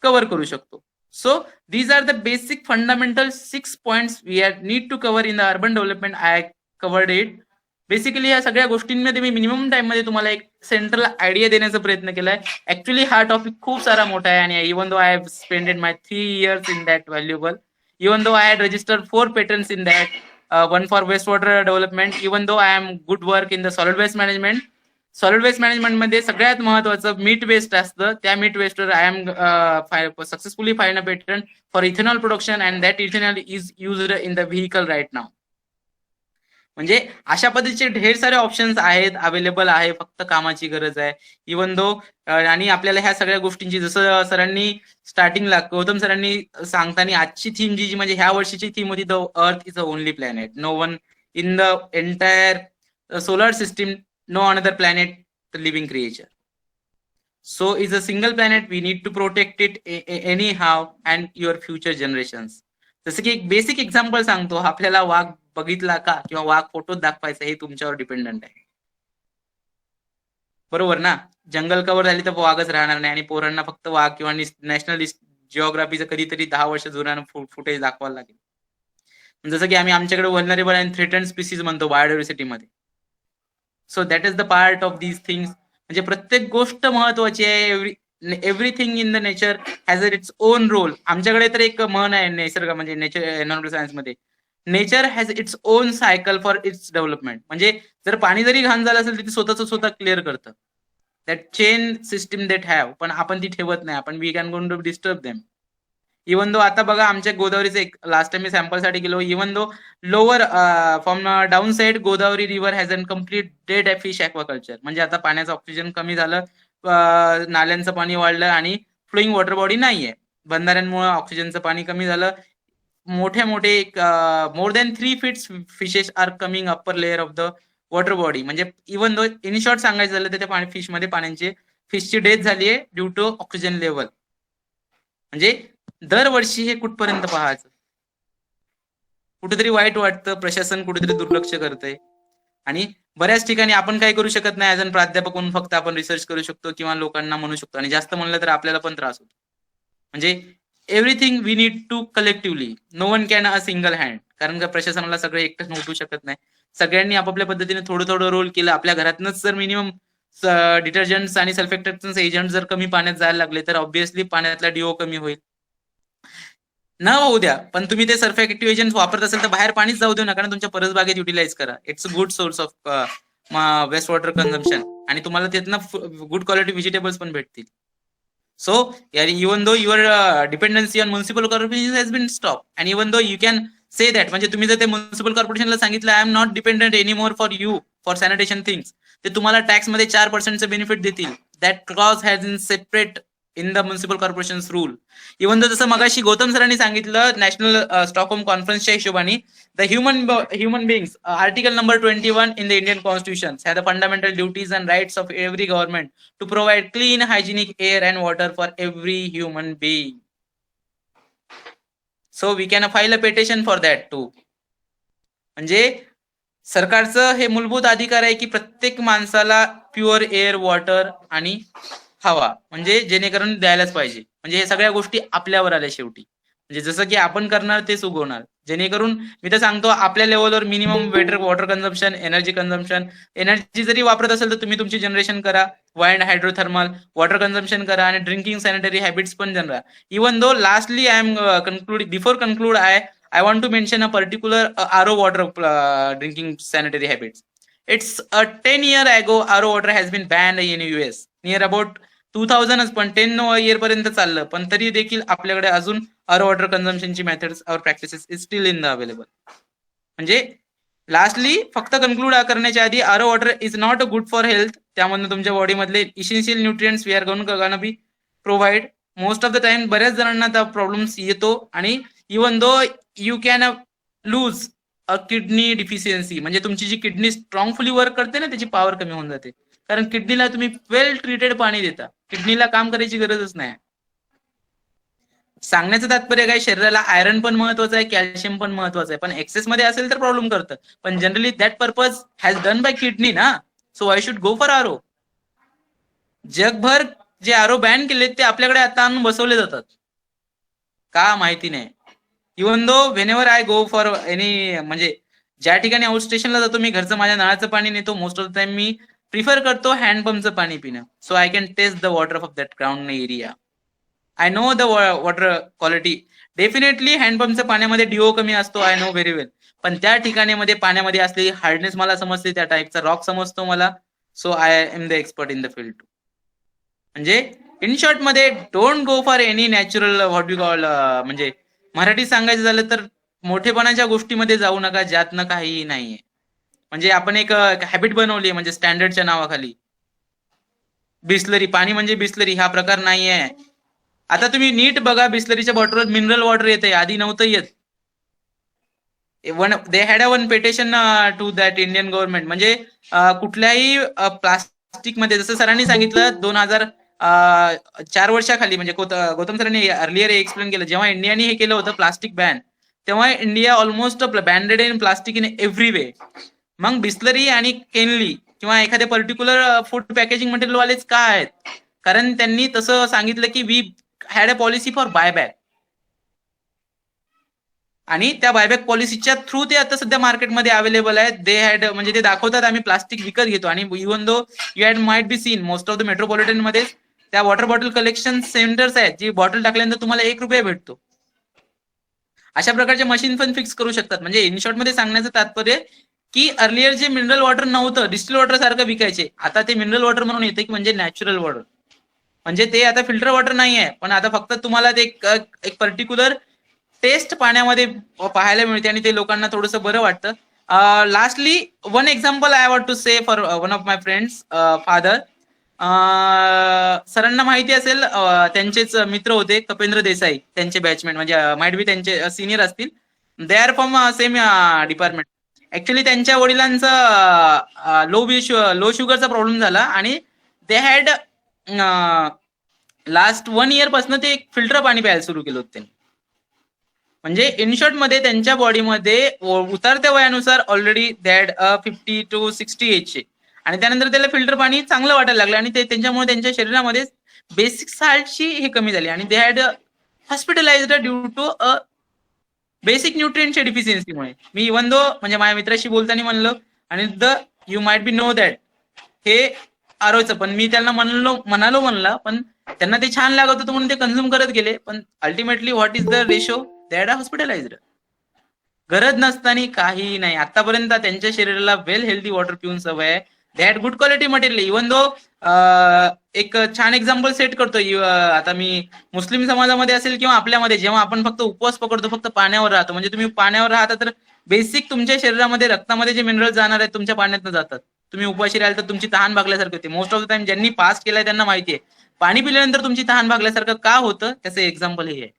कव्हर करू शकतो. So these are the basic fundamental 6 points we need to cover in the urban development. I covered it. Basically या सगळ्या गोष्टींमध्ये मी मिनिमम टाइम मध्ये तुम्हाला एक सेंट्रल आयडिया देण्याचा प्रयत्न केलाय. ऍक्च्युली हा टॉपिक खूप सारा मोठा आहे, आणि even though I have spended my 3 years in that valuable, even though I had registered 4 patents in that, one for wastewater development, even though I am good work in the solid waste management. Solid waste management मध्ये सगळ्यात महत्वाचं मीट वेस्ट असतं. त्या मीट वेस्टवर I am successfully fine a patent for ethanol production, and that ethanol is used in the vehicle right now. म्हणजे अशा पद्धतीचे ढेर सारे ऑप्शन्स आहेत, अवेलेबल आहे, फक्त कामाची गरज आहे. इवन दो आणि आपल्याला ह्या सगळ्या गोष्टींची, जसं सरांनी स्टार्टिंगला गौतम सरांनी सांगताना आजची थीम जी म्हणजे ह्या वर्षीची थीम होती, the earth is the only planet, no one in the entire solar system, no another planet the living creature. So is a single planet, we need to protect it any how and your future generations. जसं की एक बेसिक एक्झाम्पल सांगतो, आपल्याला वाघ बघितला का किंवा वाघ फोटोत दाखवायचा हे तुमच्यावर डिपेंडंट आहे, बरोबर ना. जंगल कव्हर झाली तर वाघच राहणार नाही, आणि पोरांना फक्त वाघ किंवा नॅशनल जिओग्राफीचं कधीतरी 10 वर्ष जुना फुटेज दाखवायला लागेल. जसं की आम्ही आमच्याकडे व्हलनरेबल अँड थ्रेटन्ड स्पीसीज म्हणतो बायोडायव्हर्सिटीमध्ये. So that is the part of these things. म्हणजे प्रत्येक गोष्ट महत्वाची आहे. Everything in the nature has its own role. आमच्याकडे तर एक म्हण आहे निसर्ग म्हणजे नेचर एन्व्हायरमेंटल सायन्स मध्ये, nature has its own cycle for its development. म्हणजे जर पाणी जरी घाण झालं असेल तर ते स्वतः क्लिअर करतं. That chain system that have, पण आपण ती ठेवत नाही, आपण we can gone to disturb them. Even though आता बघा आमच्या गोदावरीचं एक लास्ट टाइम मी सॅम्पलसाठी गेलो, even though lower from down side Godavari river has an complete dead fish aquaculture. म्हणजे आता पाण्याचं ऑक्सिजन कमी झालं, नाल्यांचं पाणी वाढलं, आणि फ्लोईंग वॉटर बॉडी नाहीये. बंधाऱ्यांमुळे ऑक्सिजनचं पाणी कमी झालं. मोठे more than 3 feet fishes are coming upper layer of the water body. म्हणजे इवन दो इन शॉर्ट सांगायचं झालं तर त्या फिशमध्ये फिशची डेथ झाली आहे ड्यू टू ऑक्सिजन लेवल. म्हणजे दरवर्षी हे कुठपर्यंत पाहायचं, कुठेतरी वाईट वाटतं, प्रशासन कुठेतरी दुर्लक्ष करतंय. आणि बऱ्याच ठिकाणी आपण काही करू शकत नाही ऍज अन प्राध्यापक म्हणून, फक्त आपण रिसर्च करू शकतो किंवा लोकांना म्हणू शकतो, आणि जास्त म्हणलं तर आपल्याला पण त्रास होतो. म्हणजे everything we need to collectively, no one can a single hand. कारण का प्रशासनाला सगळं एकटंच उठू शकत नाही. सगळ्यांनी आपापल्या पद्धतीने थोडं रोल केलं. आपल्या घरातनच जर मिनिमम डिटर्जंट्स आणि सल्फेक्टन्स एजंट जर कमी पाण्यात जायला लागले तर ऑब्व्हियसली पाण्यातला डीओ कमी होईल. न होऊ द्या, पण तुम्ही ते सल्फेक्टिव्ह एजंट वापरत असेल तर बाहेर पाणीच जाऊ देऊ नका, तुमच्या परसबागेत युटिलाइज करा. It's a good source of waste water consumption, आणि तुम्हाला त्यातनं गुड क्वालिटी व्हेजिटेबल्स पण भेटतील. So, even though your dependency on municipal corporation has been stopped, and even though you can say that, म्हणजे तुम्ही जर ते म्युनिसिपल कॉर्पोरेशनला सांगितलं I am not dependent any more for you for sanitation things, ते तुम्हाला टॅक्स मध्ये 4% बेनिफिट देतील. That clause has in separate in the municipal corporation rule. Even though जसं मगाशी गौतम सरांनी सांगितलं नॅशनल स्टॉकहोम कॉन्फरन्सच्या हिशोबाने, the human beings, article number 21 in the Indian Constitution have the fundamental duties and rights of every government to provide clean, hygienic air and water for every human being. So we can file a petition for that too. म्हणजे सरकारचं हे मूलभूत अधिकार आहे की प्रत्येक माणसाला प्युअर एअर, वॉटर आणि हवा म्हणजे जेणेकरून द्यायलाच पाहिजे. म्हणजे हे सगळ्या गोष्टी आपल्यावर आल्या शेवटी. म्हणजे जसं की आपण करणार तेच उगवणार. जेणेकरून मी तर सांगतो आपल्या लेवलवर मिनिमम वॉटर कन्झम्पशन, एनर्जी जरी वापरत असेल तर तुम्ही तुमची जनरेशन करा, वाइंड हायड्रोथर्मल, वॉटर कन्झम्पन करा आणि ड्रिंकिंग सॅनिटरी हॅबिट्स पण general. Even though lastly I am before conclude I want to mention a particular RO water drinking sanitary habits. It's a 10-year ago RO water has been banned in US. Near about 2000 पण 10 इयर पर्यंत चाललं, पण तरी देखील आपल्याकडे अजून RO वॉटर कन्झम्पशनची मेथड्स और practices is still in the available. म्हणजे लास्टली फक्त कन्क्लूड करण्याच्या आधी RO water is not good for health. त्यामधून तुमच्या बॉडीमधले essential nutrients we are gonna be provide. Most of the time बऱ्याच जणांना त्या प्रॉब्लेम्स येतो आणि even though you can lose a kidney deficiency, म्हणजे तुमची जी किडनी स्ट्रॉंगफुली वर्क करते ना त्याची पॉवर कमी होऊन जाते. कारण किडनीला तुम्ही वेल ट्रीटेड पाणी देता, किडनीला काम करायची गरजच नाही. सांगण्याचं तात्पर्य काय, शरीराला आयरन पण महत्वाचं आहे, कॅल्शियम पण महत्वाचं आहे, पण एक्सेस मध्ये असेल तर प्रॉब्लेम करतं. पण generally that purpose has done by kidney ना, so I should go for RO. जगभर जे आरो बॅन केले ते आपल्याकडे आता आणून बसवले जातात का माहिती नाही. Even though when ever I go for any, म्हणजे ज्या ठिकाणी आउट स्टेशनला जातो मी, घरचं माझ्या नळाचं पाणी नेतो. मोस्ट ऑफ द टाइम मी प्रिफर करतो हँडपंपचं पाणी पिणं, so I can taste the water of that ground area. I know the water quality. Definitely हँडपंपच्या पाण्यामध्ये डीओ कमी असतो, आय नो व्हेरी वेल. पण त्या ठिकाणी पाण्यामध्ये असलेली हार्डनेस मला समजते, त्या टाईपचा रॉक समजतो मला. So I am the expert in the field. म्हणजे इन शॉर्ट मध्ये don't go for any natural what you call, म्हणजे मराठी सांगायचं झालं तर मोठेपणाच्या गोष्टीमध्ये जाऊ नका ज्यातनं काहीही नाहीये. म्हणजे आपण एक हॅबिट बनवली, म्हणजे स्टँडर्डच्या नावाखाली. बिस्लरी पाणी म्हणजे बिस्लरी हा प्रकार नाहीये. आता तुम्ही नीट बघा, बिस्लरीच्या बॉटलवर मिनरल वॉटर येते, आधी नव्हतं येत. They had a one petition to that Indian government. म्हणजे कुठल्याही प्लास्टिक मध्ये, जसं सरांनी सांगितलं 2004 वर्षाखाली, म्हणजे गौतम सरांनी अर्लियर एक्सप्लेन केलं, जेव्हा इंडियाने हे केलं होतं प्लास्टिक बॅन, तेव्हा India almost banded in plastic in every way. मग बिस्लरी आणि केनली किंवा एखाद्या पर्टिक्युलर फूड पॅकेजिंग मटेरियल वालेच का आहेत? कारण त्यांनी तसं सांगितलं की we had a policy for buyback, आणि त्या बायबॅक पॉलिसीच्या थ्रू ते आता सध्या मार्केटमध्ये अवेलेबल आहेत. दे हॅड, म्हणजे ते दाखवतात आम्ही प्लास्टिक विकत घेतो. आणि even though you had might be seen most of the metropolitan मध्ये त्या वॉटर बॉटल कलेक्शन सेंटर्स आहेत, जी बॉटल टाकल्यानंतर तुम्हाला ₹1 भेटतो. अशा प्रकारचे मशीन पण फिक्स करू शकतात. म्हणजे इन शॉर्ट मध्ये सांगण्याचं तात्पर्य की अर्लियर जे मिनरल वॉटर नव्हतं, डिस्टिल वॉटर सारखं विकायचे, आता ते मिनरल वॉटर म्हणून येते की म्हणजे नॅचरल वॉटर. म्हणजे ते आता फिल्टर वॉटर नाही आहे, पण आता फक्त तुम्हाला ते एक पर्टिक्युलर टेस्ट पाण्यामध्ये पाहायला मिळते आणि ते लोकांना थोडंसं बरं वाटतं. Lastly one example I want to say for one of my friends father. सरांना माहिती असेल, त्यांचेच मित्र होते कपेंद्र देसाई, त्यांचे बॅचमेट, म्हणजे माइट बी त्यांचे सिनियर असतील. They are from same department. Actually त्यांच्या वडिलांचा लो शुगरचा प्रॉब्लेम झाला आणि दे हॅड लास्ट 1 इयर पासून ते फिल्टर पाणी प्यायला सुरू केलं होतं त्यांनी. म्हणजे इन शॉर्ट मध्ये त्यांच्या बॉडीमध्ये उतरत्या वयानुसार ऑलरेडी दॅड 50 to 60 एजचे, आणि त्यानंतर त्याला फिल्टर पाणी चांगलं वाटायला लागलं, आणि ते त्यांच्यामुळे त्यांच्या शरीरामध्ये बेसिक साल्टची हे कमी झाली, आणि they had hospitalised due to a basic न्यूट्रिएंटच्या डिफिशियन्सीमुळे. मी इव्हन दो म्हणजे माझ्या मित्राशी बोलताना म्हणलं, आणि you might be know that हे आरोचं, पण मी त्यांना म्हणालो, पण त्यांना ते छान लागत होतं म्हणून ते कन्झ्युम करत गेले. पण ultimately what is the ratio, that are hospitalized. गरज नसताना काही नाही. आतापर्यंत त्यांच्या शरीराला वेल हेल्दी वॉटर पिऊन सवय आहे. They had good quality material. Even though एक छान एक्झाम्पल सेट करतो. आता मी मुस्लिम समाजामध्ये असेल किंवा आपल्यामध्ये, जेव्हा आपण फक्त उपवास पकडतो, फक्त पाण्यावर राहतो, म्हणजे तुम्ही पाण्यावर राहता तर बेसिक तुमच्या शरीरामध्ये रक्तामध्ये जे मिनरल जाणार आहेत तुमच्या पाण्यातनं जातात. तुम्ही उपाशी राहिल तर तुमची तहान भागल्यासारखं होते. मोस्ट ऑफ द टाइम ज्यांनी पास केलाय त्यांना माहिती आहे पाणी पिल्यानंतर तुमची तहान भागल्यासारखं का होतं. त्याचं एक्झाम्पल हे आहे.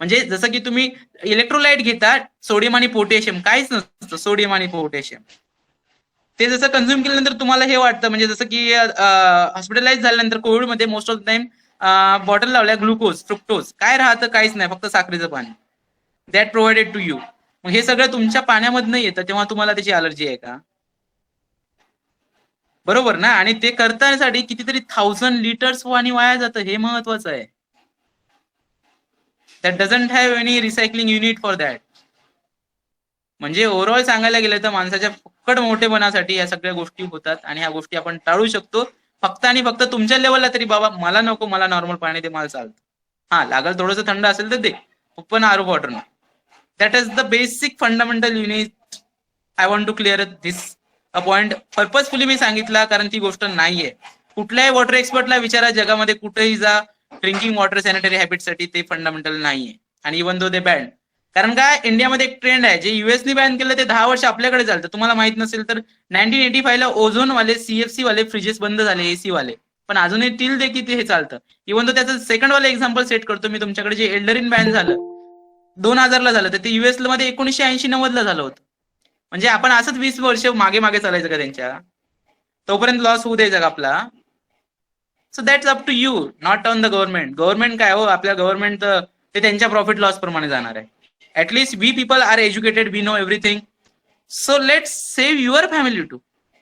म्हणजे जसं की तुम्ही इलेक्ट्रोलाइट घेता, सोडियम आणि पोटॅशियम, काहीच नसतं सोडियम आणि पोटॅशियम. ते जसं कन्झ्युम केल्यानंतर तुम्हाला हे वाटतं, म्हणजे जसं की हॉस्पिटलाइज झाल्यानंतर कोविडमध्ये most of the time bottle लावल्या ग्लुकोज, फ्रुक्टोज, काय राहतं, काहीच नाही, फक्त साखरेचं पाणी, दॅट प्रोव्हाइडेड टू यू. मग हे सगळं तुमच्या पाण्यामधनं येतं, तेव्हा तुम्हाला त्याची अलर्जी आहे का? बरोबर ना. आणि ते करण्यासाठी कितीतरी 1000 लिटर्स पाणी वाया जातं, हे महत्वाचं आहे. That doesn't have any recycling unit for that. म्हणजे ओव्हरऑल सांगायला गेलं तर माणसाच्या फक्कड मोठेपणासाठी या सगळ्या गोष्टी होतात आणि ह्या गोष्टी आपण टाळू शकतो फक्त आणि फक्त तुमच्या लेवलला तरी. बाबा मला नको, मला नॉर्मल पाणी दे, मला चालतं. हा लागल थोडंसं थंड असेल तर दे, पण RO water no. That is the basic fundamental unit. I want to clear this a point purposefully मी सांगितला, कारण ती गोष्ट नाहीये. कुठल्याही वॉटर एक्सपर्टला विचारा जगामध्ये कुठेही जा, ड्रिंकिंग वॉटर सॅनिटरी हॅबिटसाठी ते फंडामेंटल नाहीये. आणि इव्हन दो दे बॅन, कारण काय इंडियामध्ये एक ट्रेंड आहे, जे युएसनी बॅन केलं ते 10 वर्ष आपल्याकडे चालतं. तुम्हाला माहित नसेल तर 1985 ला ओझोन वाले, सीएफसी वाले फ्रिजेस बंद झाले, एसी वाले, पण अजूनही टिल देखील हे चालतं. इव्हन तो त्याचं सेकंड वाला एक्झाम्पल सेट करतो मी तुमच्याकडे. जे एल्डरिन बॅन झालं 2000 ला झालं, तर ते युएस मध्ये 1980-90 ला झालं होतं. म्हणजे आपण असंच 20 वर्ष मागे मागे चालायचं का त्यांच्या? तोपर्यंत लॉस होऊ द्यायचा का आपला? So that's up to you, not on the government. Government काय हो, आपल्या गव्हर्नमेंट ते त्यांच्या प्रॉफिट लॉस प्रमाणे जाणार आहे. At least we people are educated, we know everything. So let's save your family too.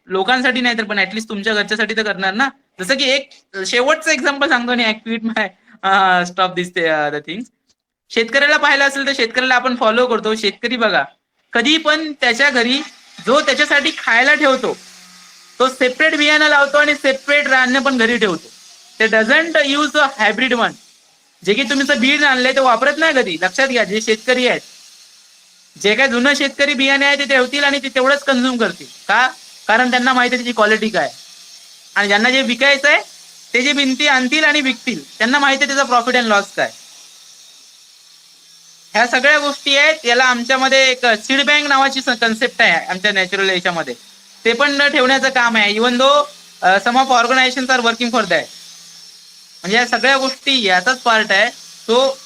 लोकांसाठी नाही तर पण ऍटलीस्ट तुमच्या घरच्यासाठी तर करणार ना. जसं की एक शेवटचं एक्झाम्पल सांगतो आणि I quit my stop this the things. शेतकऱ्याला पाहिलं असेल तर शेतकऱ्याला आपण फॉलो करतो. शेतकरी बघा, कधी पण त्याच्या घरी जो त्याच्यासाठी खायला ठेवतो तो सेपरेट बियाणं लावतो आणि सेपरेट धान्य पण घरी ठेवतो. ते doesn't use a hybrid one. जे की तुम्ही बीज आणलंय ते वापरत नाही कधी. लक्षात घ्या, जे शेतकरी आहेत, जे काय जुनं शेतकरी बियाणे आहे ते ठेवतील आणि ते तेवढंच कन्झ्युम करतील. का? कारण त्यांना माहिती आहे त्याची क्वालिटी काय. आणि ज्यांना जे विकायचं आहे ते जे भिंती आणतील आणि विकतील, त्यांना माहिती आहे त्याचा प्रॉफिट अँड लॉस काय. ह्या सगळ्या गोष्टी आहेत. याला आमच्यामध्ये एक सीड बँक नावाची कन्सेप्ट आहे आमच्या नॅचरल याच्यामध्ये, ते पण ठेवण्याचं काम आहे. Even though some of organization are working for that. म्हणजे या सगळ्या गोष्टी याचाच पार्ट आहे. So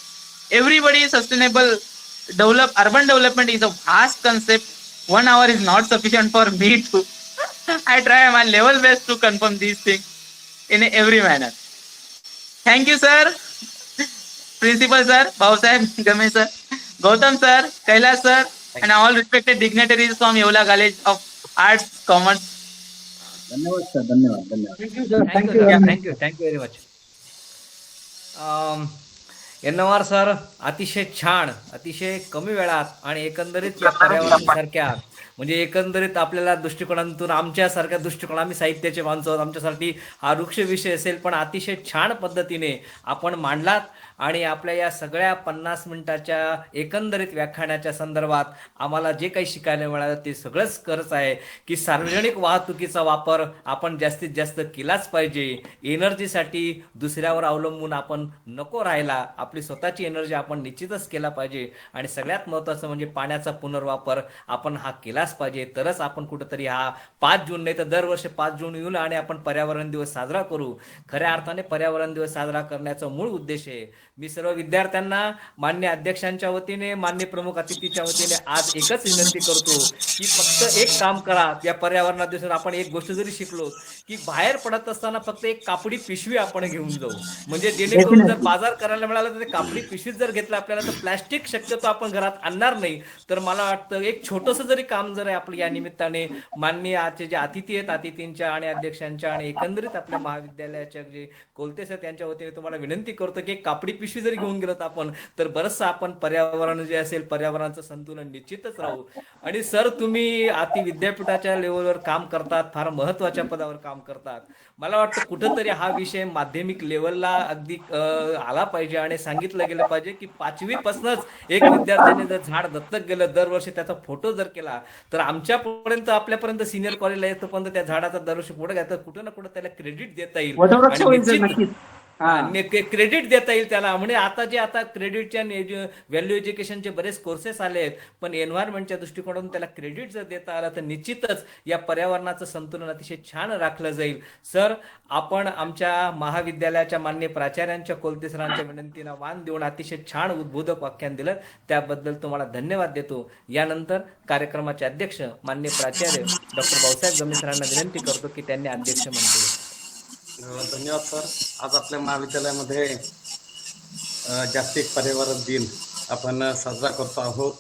everybody sustainable urban development is a vast concept. 1 hour is not sufficient for me to I try my level best to confirm these things in every manner. Thank you, sir. Principal sir, Bhausaheb Game sir, Gautam sir, Kailash sir, and all respected dignitaries from Yeola College of Arts, Commerce. धन्यवाद सर, धन्यवाद, धन्यवाद. Thank you sir, thank you thank you thank you very much. NR sir, अतिशय छान, अतिशय कमी वेळात आणि एकंदरीत या पर्यावरणासारख्या म्हणजे एकंदरीत आपल्याला दृष्टिकोनातून, आमच्यासारख्या दृष्टिकोन, आम्ही साहित्याचे माणसं आहोत, आमच्यासाठी हा वृक्ष विषय असेल, पण अतिशय छान पद्धतीने आपण मांडलात. आणि आपल्या या सगळ्या 50 मिनिटाच्या एकंदरीत व्याख्यानाच्या संदर्भात आम्हाला जे काही शिकायला मिळालं ते सगळंच खरंच आहे की सार्वजनिक वाहतुकीचा वापर आपण जास्तीत जास्त केलाच पाहिजे. एनर्जीसाठी दुसऱ्यावर अवलंबून आपण नको राहायला, आपली स्वतःची एनर्जी आपण निश्चितच केला पाहिजे. आणि सगळ्यात महत्त्वाचं म्हणजे पाण्याचा पुनर्वापर आपण हा केलाच पाहिजे. तरच आपण कुठंतरी हा 5 जून नाही तर दरवर्षी 5 जून येऊन आणि आपण पर्यावरण दिवस साजरा करू. खऱ्या अर्थाने पर्यावरण दिवस साजरा करण्याचा मूळ उद्देश आहे. मी सर्व विद्यार्थ्यांना मान्य अध्यक्षांच्या वतीने, मान्य प्रमुख अतिथीच्या वतीने आज एकच विनंती करतो की फक्त एक काम करा. या पर्यावरणा दिवसात आपण एक गोष्ट जरी शिकलो की बाहेर पडत असताना फक्त एक कापडी पिशवी आपण घेऊन जाऊ. म्हणजे जेणेकरून जर बाजार करायला मिळाला तर ते कापडी पिशवीत जर घेतलं आपल्याला तर प्लॅस्टिक शक्यतो आपण घरात आणणार नाही. तर मला वाटतं एक छोटंसं जरी काम जर आहे आपलं या निमित्ताने माननीय आजचे जे अतिथी आहेत, अतिथींच्या आणि अध्यक्षांच्या आणि एकंदरीत आपल्या महाविद्यालयाच्या जे कोलते सर त्यांच्या वतीने तुम्हाला विनंती करतो की एक कापडी पिशवी जरी घेऊन गेलो आपण तर बरंचसं आपण पर्यावरण जे असेल पर्यावरणाचं संतुलन निश्चितच राहू. आणि सर तुम्ही अति विद्यापीठाच्या लेवलवर काम करतात, फार महत्त्वाच्या पदावर काम करतात. मला वाटतं कुठंतरी हा विषय माध्यमिक लेवलला अगदी आला पाहिजे आणि सांगितलं गेलं पाहिजे की 5वी पासूनच एक विद्यार्थ्याने जर झाड दत्तक गेलं, दरवर्षी त्याचा फोटो जर केला तर आमच्यापर्यंत आपल्यापर्यंत सिनियर कॉलेजला येतो पण त्या झाडाचा दरवर्षी फोटो घ्या तर कुठं ना कुठं त्याला क्रेडिट देता येईल, क्रेडिट देता येईल त्याला. म्हणजे आता क्रेडिटच्या व्हॅल्यू एज्युकेशनचे बरेच कोर्सेस आले आहेत, पण एन्व्हायरमेंटच्या दृष्टिकोनातून त्याला क्रेडिट जर देता आलं तर निश्चितच या पर्यावरणाचं संतुलन अतिशय छान राखलं जाईल. सर, आपण आमच्या महाविद्यालयाच्या मान्य प्राचार्यांच्या कोलते सरांच्या विनंतीला मान देऊन अतिशय छान उद्बोधक व्याख्यान दिलं, त्याबद्दल तुम्हाला धन्यवाद देतो. यानंतर कार्यक्रमाचे अध्यक्ष मान्य प्राचार्य डॉक्टर भाऊसाहेब गमे सरांना विनंती करतो की त्यांनी अध्यक्ष म्हणतील. धन्यवाद सर. आज आपल्या महाविद्यालयामध्ये जागतिक पर्यावरण दिन आपण साजरा करतो आहोत.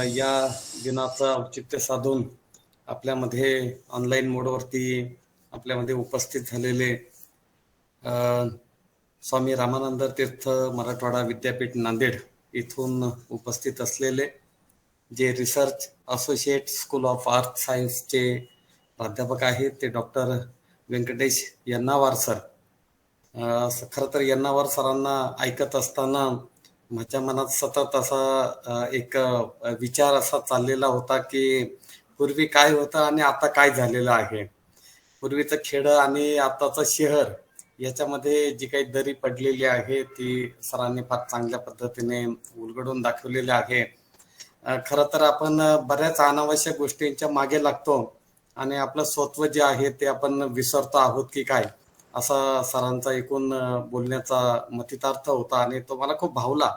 या दिनाचं औचित्य साधून आपल्यामध्ये ऑनलाईन मोडवरती आपल्यामध्ये उपस्थित झालेले स्वामी रामानंद तीर्थ मराठवाडा विद्यापीठ नांदेड इथून उपस्थित असलेले जे रिसर्च असोसिएट स्कूल ऑफ आर्थ सायन्सचे प्राध्यापक आहेत ते डॉक्टर व्यंकटेश यन्नावार सर. खरं तर यन्नावार सरांना ऐकत असताना माझ्या मनात सतत असा एक विचार असा चाललेला होता की पूर्वी काय होतं आणि आता काय झालेलं आहे. पूर्वीचं खेडं आणि आताचं शहर याच्यामध्ये जी काही दरी पडलेली आहे ती सरांनी फार चांगल्या पद्धतीने उलगडून दाखवलेली आहे. खरं तर आपण बऱ्याच अनावश्यक गोष्टींच्या मागे लागतो आणि आपलं स्वत्व जे आहे ते आपण विसरतो आहोत की काय, असा सरांचा एकूण बोलण्याचा मतितार्थ होता आणि तो मला खूप भावला.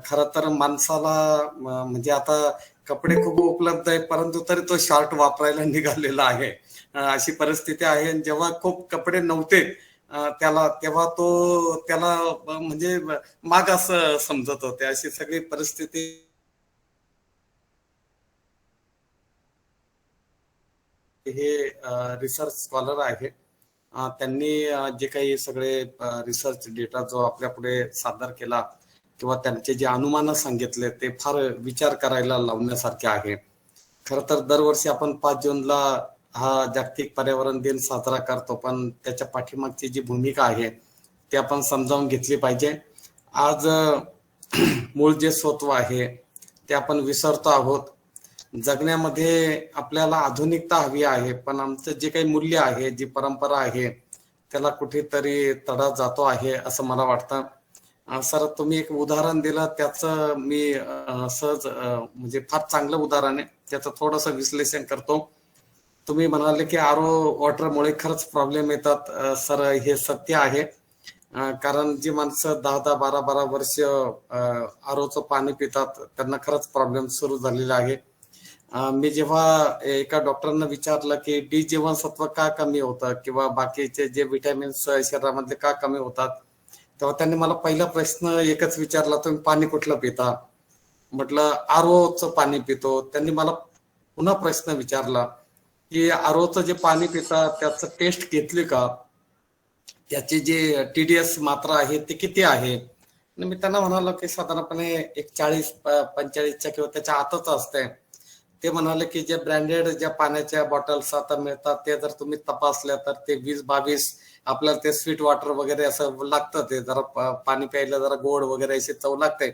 खरं तर माणसाला म्हणजे आता कपडे खूप उपलब्ध आहेत परंतु तरी तो शॉर्ट वापरायला निघालेला आहे. अशी परिस्थिती आहे. जेव्हा खूप कपडे नव्हते तेव्हा तो त्याला म्हणजे माग असं समजत होते. अशी सगळी परिस्थिती हे रिसर्च स्कॉलर आहे. त्यांनी जे काही सगळे रिसर्च डेटा जो आपल्या पुढे सादर केला किंवा त्यांचे जे अनुमान सांगितले ते फार विचार करायला लावण्यासारखे आहे. खरं तर दरवर्षी आपण 5 जूनला हा जागतिक पर्यावरण दिन साजरा करतो, पण त्याच्या पाठीमागची जी भूमिका आहे ती आपण समजावून घेतली पाहिजे. आज मूळ जे स्वत्व आहे ते आपण विसरतो आहोत. जगण्यामध्ये आपल्याला आधुनिकता हवी आहे, पण आमचं जे काही मूल्य आहे, जी परंपरा आहे त्याला कुठेतरी तडा जातो आहे असं मला वाटतं. सर तुम्ही एक उदाहरण दिलं त्याचं मी सहज म्हणजे फार चांगलं उदाहरण आहे, त्याचं थोडंसं विश्लेषण करतो. तुम्ही म्हणाले की आरो वॉटरमुळे खरंच प्रॉब्लेम येतात. सर हे सत्य आहे. कारण जी माणसं 10-10, 12-12 वर्ष आरोचं पाणी पितात त्यांना खरंच प्रॉब्लेम सुरू झालेला आहे. मी जेव्हा एका डॉक्टरांना विचारलं की डी जीवनसत्व का कमी होतं किंवा बाकीचे जे विटॅमिन्स शरीरामधले का कमी होतात, तेव्हा त्यांनी मला पहिला प्रश्न एकच विचारला, तुम्ही पाणी कुठलं पिता? म्हटलं आरोचं पाणी पितो. त्यांनी मला पुन्हा प्रश्न विचारला की आरोचं जे पाणी पिता त्याचं टेस्ट घेतली का, त्याची जे TDS मात्रा आहे ते किती आहे? आणि मी त्यांना म्हणालो की साधारणपणे एक 40-45च्या किंवा त्याच्या आतच असते. ते म्हणाले की जे ब्रँडेड ज्या पाण्याच्या बॉटल्स आता मिळतात ते जर तुम्ही तपासल्या तर ते 20-22 आपल्याला ते स्वीट वॉटर वगैरे असं लागतं, ते जरा पाणी प्यायला जरा गोड वगैरे अशी चव लागते.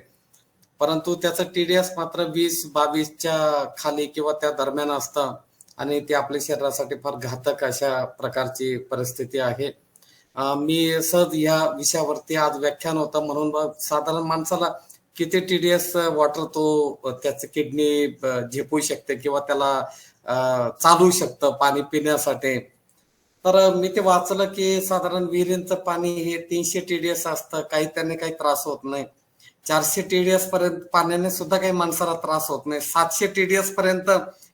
परंतु त्याचं TDS मात्र 20-22च्या खाली किंवा त्या दरम्यान असतं आणि ते आपल्या शरीरासाठी फार घातक अशा प्रकारची परिस्थिती आहे. मी सहज या विषयावरती आज व्याख्यान होतं म्हणून साधारण माणसाला किती TDS वॉटर तो त्याचं किडनी झेपू शकते किंवा त्याला चालू शकतं पाणी पिण्यासाठी. तर मी ते वाचलं की साधारण विहिरींचं पाणी हे 300 TDS असतं, काही त्यांनी काही त्रास होत नाही. 400 TDS पर्यंत पाण्याने सुद्धा काही माणसाला त्रास होत नाही. 700 TDS पर्यंत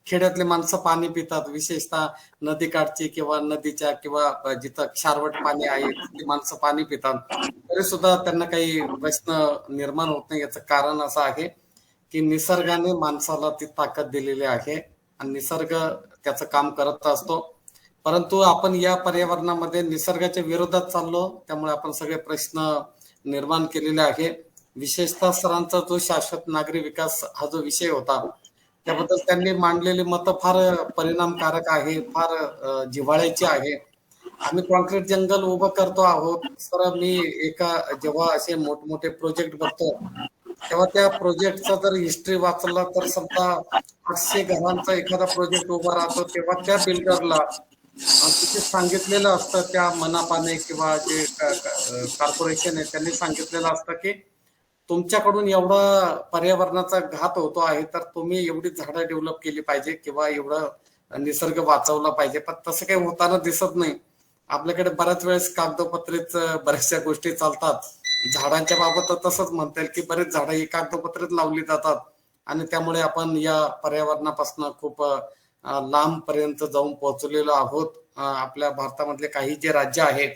खेड्यातले माणसं पाणी पितात, विशेषतः नदीकाठची किंवा नदीच्या किंवा जिथं क्षारवट पाणी आहे ती माणसं पाणी पितात, तरी सुद्धा त्यांना काही प्रश्न निर्माण होत नाही. याचं कारण असं आहे की निसर्गाने माणसाला ती ताकद दिलेली आहे आणि निसर्ग त्याचं काम करत असतो. परंतु आपण या पर्यावरणामध्ये निसर्गाच्या विरोधात चाललो, त्यामुळे आपण सगळे प्रश्न निर्माण केलेले आहे. विशेषतः सरांचा जो शाश्वत नागरी विकास हा जो विषय होता त्याबद्दल त्यांनी मांडलेली मतं फार परिणामकारक आहे, फार जिव्हाळ्याची आहे. आम्ही कॉन्क्रीट जंगल उभं करतो आहोत. सर मी जेव्हा असे मोठमोठे प्रोजेक्ट बघतो तेव्हा त्या प्रोजेक्टचा जर हिस्ट्री वाचला तर समजा 800 घरांचा एखादा प्रोजेक्ट उभा राहतो तेव्हा त्या बिल्डरला तिथे सांगितलेलं असतं, त्या मनापाने किंवा जे कॉर्पोरेशन आहे त्यांनी सांगितलेलं असतं की तुमच्याकडून एवढा पर्यावरणाचा घात होतो आहे तर तुम्ही एवढी झाडं डेव्हलप केली पाहिजे किंवा एवढं निसर्ग वाचवला पाहिजे. पण तसं काही होताना दिसत नाही. आपल्याकडे बऱ्याच वेळेस कागदोपत्रीच बऱ्याचशा गोष्टी चालतात. झाडांच्या बाबत तसंच म्हणता येईल की बरेच झाडं ही कागदोपत्रीत लावली जातात आणि त्यामुळे आपण या पर्यावरणापासून खूप लांब पर्यंत जाऊन पोहोचलेलो आहोत. आपल्या भारतामधले काही जे राज्य आहेत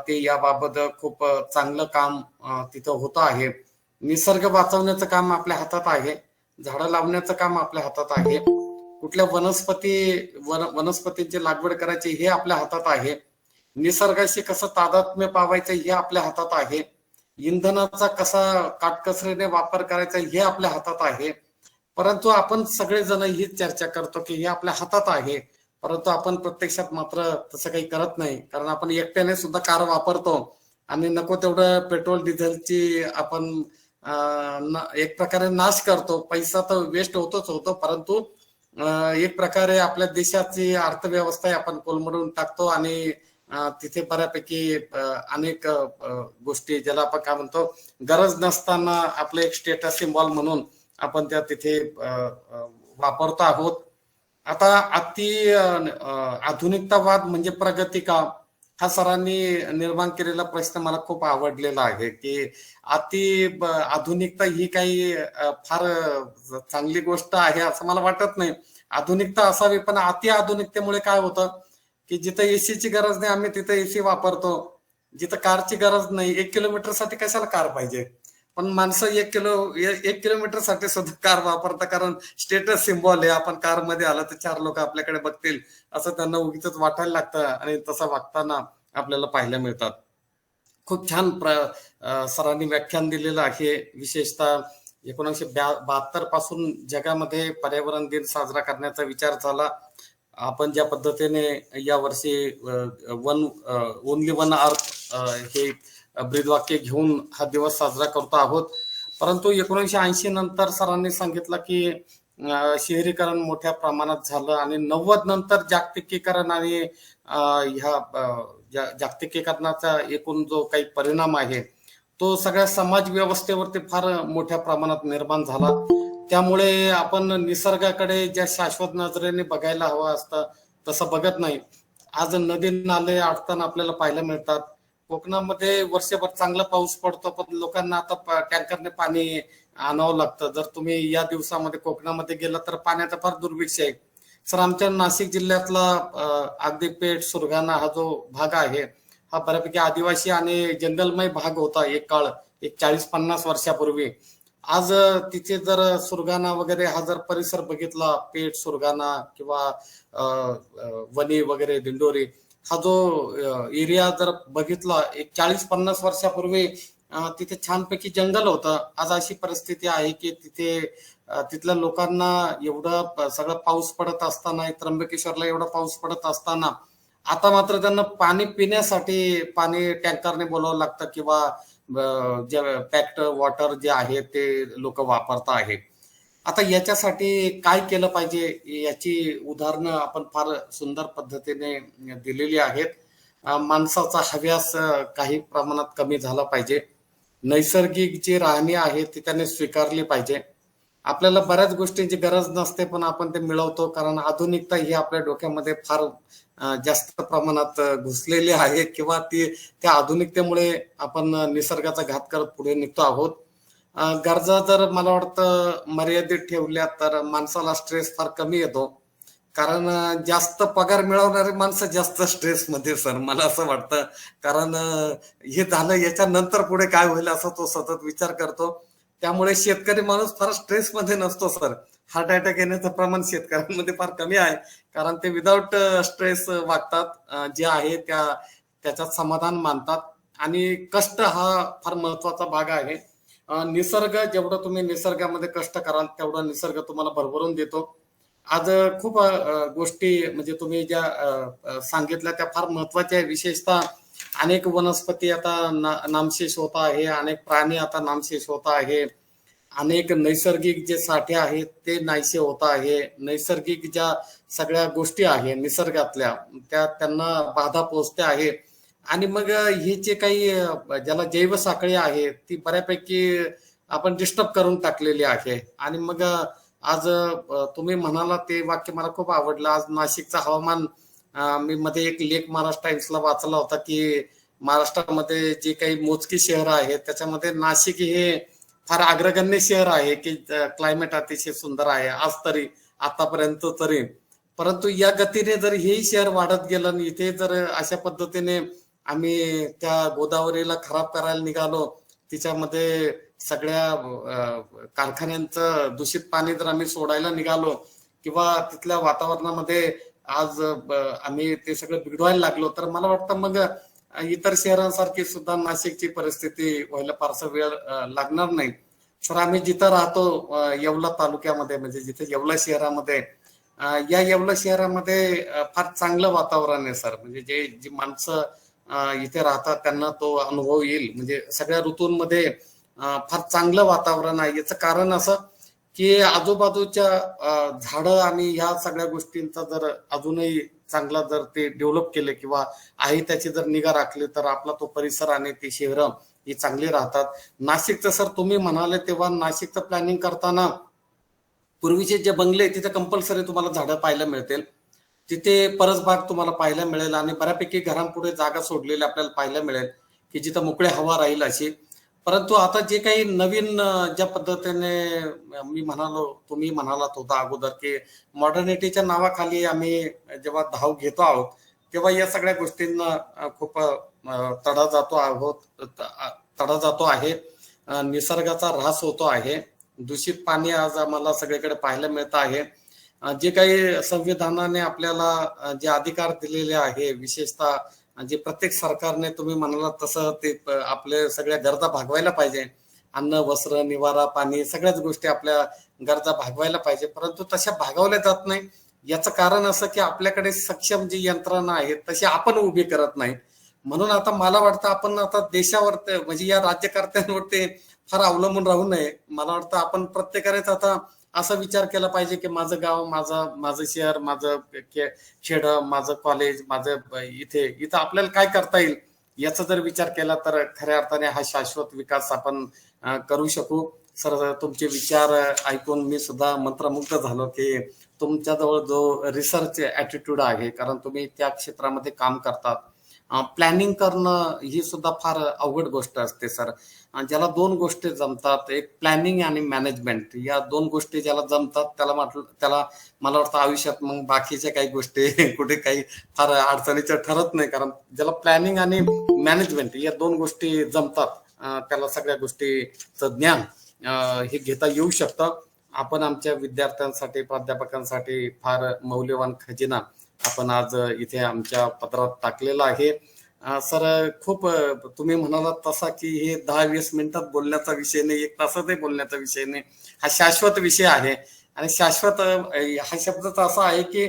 ते याबाबत खूप चांगलं काम तिथं होतं आहे. निसर्ग वाचवण्याचं काम आपल्या हातात आहे, झाडं लावण्याचं काम आपल्या हातात आहे, कुठल्या वनस्पतींची लागवड करायची हे आपल्या हातात आहे. निसर्गाशी कसं तादात्म्य पावायचं हे आपल्या हातात आहे. इंधनाचा कसा काटकसरीने वापर करायचा हे आपल्या हातात आहे. परंतु आपण सगळेजण हीच चर्चा करतो की हे आपल्या हातात आहे, परंतु आपण प्रत्यक्षात मात्र तसं काही करत नाही. कारण आपण एकट्याने सुद्धा कार वापरतो आणि नको तेवढं पेट्रोल डिझेलची आपण एक प्रकारे नाश करतो. पैसा तर वेस्ट होतोच होतो, परंतु एक प्रकारे आपल्या देशाची अर्थव्यवस्था आपण कोलमडून टाकतो आणि तिथे बऱ्यापैकी अनेक गोष्टी ज्याला आपण काय म्हणतो गरज नसताना आपलं एक स्टेटस सिम्बॉल म्हणून आपण त्या तिथे वापरतो आहोत. आता आधुनिकतावाद म्हणजे प्रगती का, हा सरांनी निर्माण केलेला प्रश्न मला खूप आवडलेला आहे की आधुनिकता ही काही फार चांगली गोष्ट आहे असं मला वाटत नाही. आधुनिकता असावी, पण अति आधुनिकतेमुळे काय होतं की जिथं एसीची गरज नाही आम्ही तिथं एसी वापरतो, जिथं कारची गरज नाही. 1 किलोमीटर साठी कशाला कार पाहिजे, पण माणसं 1 किलोमीटर साठी सुद्धा कार वापरतात, कारण स्टेटस सिम्बॉल आहे. आपण कार मध्ये आलं तर 4 लोक आपल्याकडे बघतील असं त्यांना उगीच वाटायला लागतं आणि तसं वागताना आपल्याला पाहायला मिळतात. खूप छान सरांनी व्याख्यान दिलेलं आहे. विशेषतः 1972 पासून जगामध्ये पर्यावरण दिन साजरा करण्याचा विचार झाला. आपण ज्या पद्धतीने या वर्षी ओनली वन अर्थ हे ब्रीदवाक्य घेऊन हा दिवस साजरा करतो आहोत. परंतु 1980 नंतर सरांनी सांगितलं की शहरीकरण मोठ्या प्रमाणात झालं आणि 90 नंतर जागतिकीकरण आणि ह्या जागतिकीकरणाचा एकूण जो काही परिणाम आहे तो सगळ्या समाज व्यवस्थेवरती फार मोठ्या प्रमाणात निर्माण झाला. त्यामुळे आपण निसर्गाकडे ज्या शाश्वत नजरेने बघायला हवं असतं तसं बघत नाही. आज नदी नाले अडताना आपल्याला पाहायला मिळतात. कोकणामध्ये वर्षभर चांगला पाऊस पडतो, पण लोकांना आता टँकरने पाणी आणावं लागतं. जर तुम्ही या दिवसामध्ये कोकणामध्ये गेला तर पाण्याचा फार दुर्भिक्ष आहे. सर, आमच्या नाशिक जिल्ह्यातला अगदी पेठ सुरगाणा हा जो भाग आहे हा बऱ्यापैकी आदिवासी आणि जंगलमय भाग होता एक काळ, एक 40-50 वर्षापूर्वी. आज तिथे जर सुरगाणा वगैरे हा जर परिसर बघितला, पेठ सुरगाणा किंवा वणी वगैरे दिंडोरी हा जो एरिया जर बघितला, एक 40-50 वर्षापूर्वी तिथे छानपैकी जंगल होतं. आज अशी परिस्थिती आहे की तिथल्या लोकांना एवढं सगळं पाऊस पडत असताना, त्र्यंबकेश्वरला एवढा पाऊस पडत असताना आता मात्र त्यांना पाणी पिण्यासाठी पाणी टँकरने बोलावं लागतं किंवा जे पॅक्ड वॉटर जे आहे ते लोक वापरता आहेत. आता याच्यासाठी काय केलं पाहिजे याची उदाहरणं आपण फार सुंदर पद्धतीने दिलेली आहेत. माणसाचा हव्यास काही प्रमाणात कमी झाला पाहिजे. नैसर्गिक जी राहणी आहे ती त्याने स्वीकारली पाहिजे. आपल्याला बऱ्याच गोष्टींची गरज नसते, पण आपण ते मिळवतो, कारण आधुनिकता ही आपल्या डोक्यामध्ये फार जास्त प्रमाणात घुसलेली आहे किंवा त्या आधुनिकतेमुळे आपण निसर्गाचा घात करत पुढे निघतो आहोत. गरजा जर मला वाटतं मर्यादित ठेवल्या तर माणसाला स्ट्रेस फार कमी येतो, कारण जास्त पगार मिळवणारे माणसं जास्त स्ट्रेस मध्ये सर मला असं वाटतं. कारण हे झालं याच्या नंतर पुढे काय होईल असं तो सतत विचार करतो. त्यामुळे शेतकरी माणूस फार स्ट्रेस मध्ये नसतो सर. हार्ट अटॅक येण्याचं प्रमाण शेतकऱ्यांमध्ये फार कमी आहे, कारण ते विदाऊट स्ट्रेस वागतात. जे आहे त्याच्यात समाधान मानतात आणि कष्ट हा फार महत्वाचा भाग आहे. निसर्ग, जेवढं तुम्ही निसर्गामध्ये कष्ट कराल तेवढं निसर्ग तुम्हाला भरभरून देतो. आज खूप गोष्टी म्हणजे तुम्ही ज्या सांगितल्या त्या फार महत्वाच्या आहे. विशेषतः अनेक वनस्पती आता नामशेष होत आहे, अनेक प्राणी आता नामशेष होत आहे, अनेक नैसर्गिक जे साठे आहेत ते नाहीसे होत आहे. नैसर्गिक ज्या सगळ्या गोष्टी आहे निसर्गातल्या त्यांना बाधा पोहोचते आहे. आणि मग ही जे काही ज्याला जैवसाखळी आहे ती बऱ्यापैकी आपण डिस्टर्ब करून टाकलेली आहे. आणि मग आज तुम्ही म्हणाला ते वाक्य मला खूप आवडलं. आज नाशिकचं हवामान, मी मध्ये एक लेख महाराष्ट्र टाइम्सला वाचला होता की महाराष्ट्रामध्ये जे काही मोजकी शहरं आहेत त्याच्यामध्ये नाशिक हे फार अग्रगण्य शहर आहे की क्लायमेट अतिशय सुंदर आहे आज तरी, आतापर्यंत तरी. परंतु या गतीने जर हेही शहर वाढत गेलं आणि इथे जर अशा पद्धतीने आम्ही त्या गोदावरीला खराब करायला निघालो, तिच्यामध्ये सगळ्या कारखान्यांचं दूषित पाणी जर आम्ही सोडायला निघालो किंवा तिथल्या वातावरणामध्ये आज आम्ही ते सगळं बिघडवायला लागलो, तर मला वाटतं मग इतर शहरांसारखी सुद्धा नाशिकची परिस्थिती व्हायला फारसा वेळ लागणार नाही. सर आम्ही जिथं राहतो येवला तालुक्यामध्ये, म्हणजे जिथे येवला शहरामध्ये, या येवला शहरामध्ये फार चांगलं वातावरण आहे सर. म्हणजे जी माणसं इथे राहतात त्यांना तो अनुभव येईल. म्हणजे सगळ्या ऋतूंमध्ये फार चांगलं वातावरण आहे. याचं कारण असं की आजूबाजूच्या झाडं आणि ह्या सगळ्या गोष्टींचा जर अजूनही चांगला जर ते डेव्हलप केले किंवा आहे त्याची जर निगा राखली तर आपला तो परिसर आणि ती शहरं ही चांगली राहतात. नाशिकचं सर तुम्ही म्हणाले तेव्हा नाशिकचं प्लॅनिंग करताना पूर्वीचे जे बंगले तिथे कंपल्सरी तुम्हाला झाडं पाहायला मिळतील. तिथे परसबाग तुम्हाला पाहायला मिळेल आणि बऱ्यापैकी घरांपुढे जागा सोडलेली आपल्याला पाहायला मिळेल की जिथं मोकळी हवा राहील अशी. परंतु आता जे काही नवीन ज्या पद्धतीने मी म्हणालो, तुम्ही म्हणालात होता अगोदर की मॉडर्निटीच्या नावाखाली आम्ही जेव्हा धाव घेतो आहोत तेव्हा या सगळ्या गोष्टींना खूप तडा जातो आहोत तडा जातो आहे. निसर्गाचा ऱ्हास होतो आहे. दूषित पाणी आज आम्हाला सगळीकडे पाहायला मिळत आहे. जे काही संविधानाने आपल्याला जे अधिकार दिलेले आहे, विशेषतः जे प्रत्येक सरकारने तुम्ही म्हणालात तसं ते आपले सगळ्या गरजा भागवायला पाहिजे. अन्न, वस्त्र, निवारा, पाणी सगळ्याच गोष्टी आपल्या गरजा भागवायला पाहिजे, परंतु तशा भागवल्या जात नाही. याचं कारण असं की आपल्याकडे सक्षम जी यंत्रणा आहे तशी आपण उभी करत नाही. म्हणून आता मला वाटतं आपण आता देशावर म्हणजे या राज्यकर्त्यांवरती फार अवलंबून राहू नये. मला वाटतं आपण प्रत्येकानेच आता असा विचार केला पाहिजे की माझं गाव, माझं शहर, माझं खेड, माझं कॉलेज, माझं इथं आपल्याला काय करता येईल याचा जर विचार केला तर खऱ्या अर्थाने हा शाश्वत विकास आपण करू शकू. सर तुमचे विचार ऐकून मी सुद्धा मंत्रमुग्ध झालो की तुमच्याजवळ जो रिसर्च ऍटिट्यूड आहे, कारण तुम्ही त्या क्षेत्रामध्ये काम करतात. प्लॅनिंग करणं ही सुद्धा फार अवघड गोष्ट असते सर. ज्याला दोन गोष्टी जमतात, एक प्लॅनिंग आणि मॅनेजमेंट, या दोन गोष्टी ज्याला जमतात त्याला मला वाटतं आयुष्यात मग बाकीच्या काही गोष्टी कुठे काही फार अडचणीच्या ठरत नाही. कारण ज्याला प्लॅनिंग आणि मॅनेजमेंट या दोन गोष्टी जमतात त्याला सगळ्या गोष्टीचं ज्ञान हे घेता येऊ शकतं. आपण आमच्या विद्यार्थ्यांसाठी, प्राध्यापकांसाठी फार मौल्यवान खजिना आपण आज इथे आमच्या पत्रात टाकलेला आहे. सर खूप तुम्ही म्हणालात तसा की हे 10-20 मिनिटात बोलण्याचा विषय नाही, 1 तासातही बोलण्याचा विषय नाही, हा शाश्वत विषय आहे. आणि शाश्वत हा शब्दच असा आहे की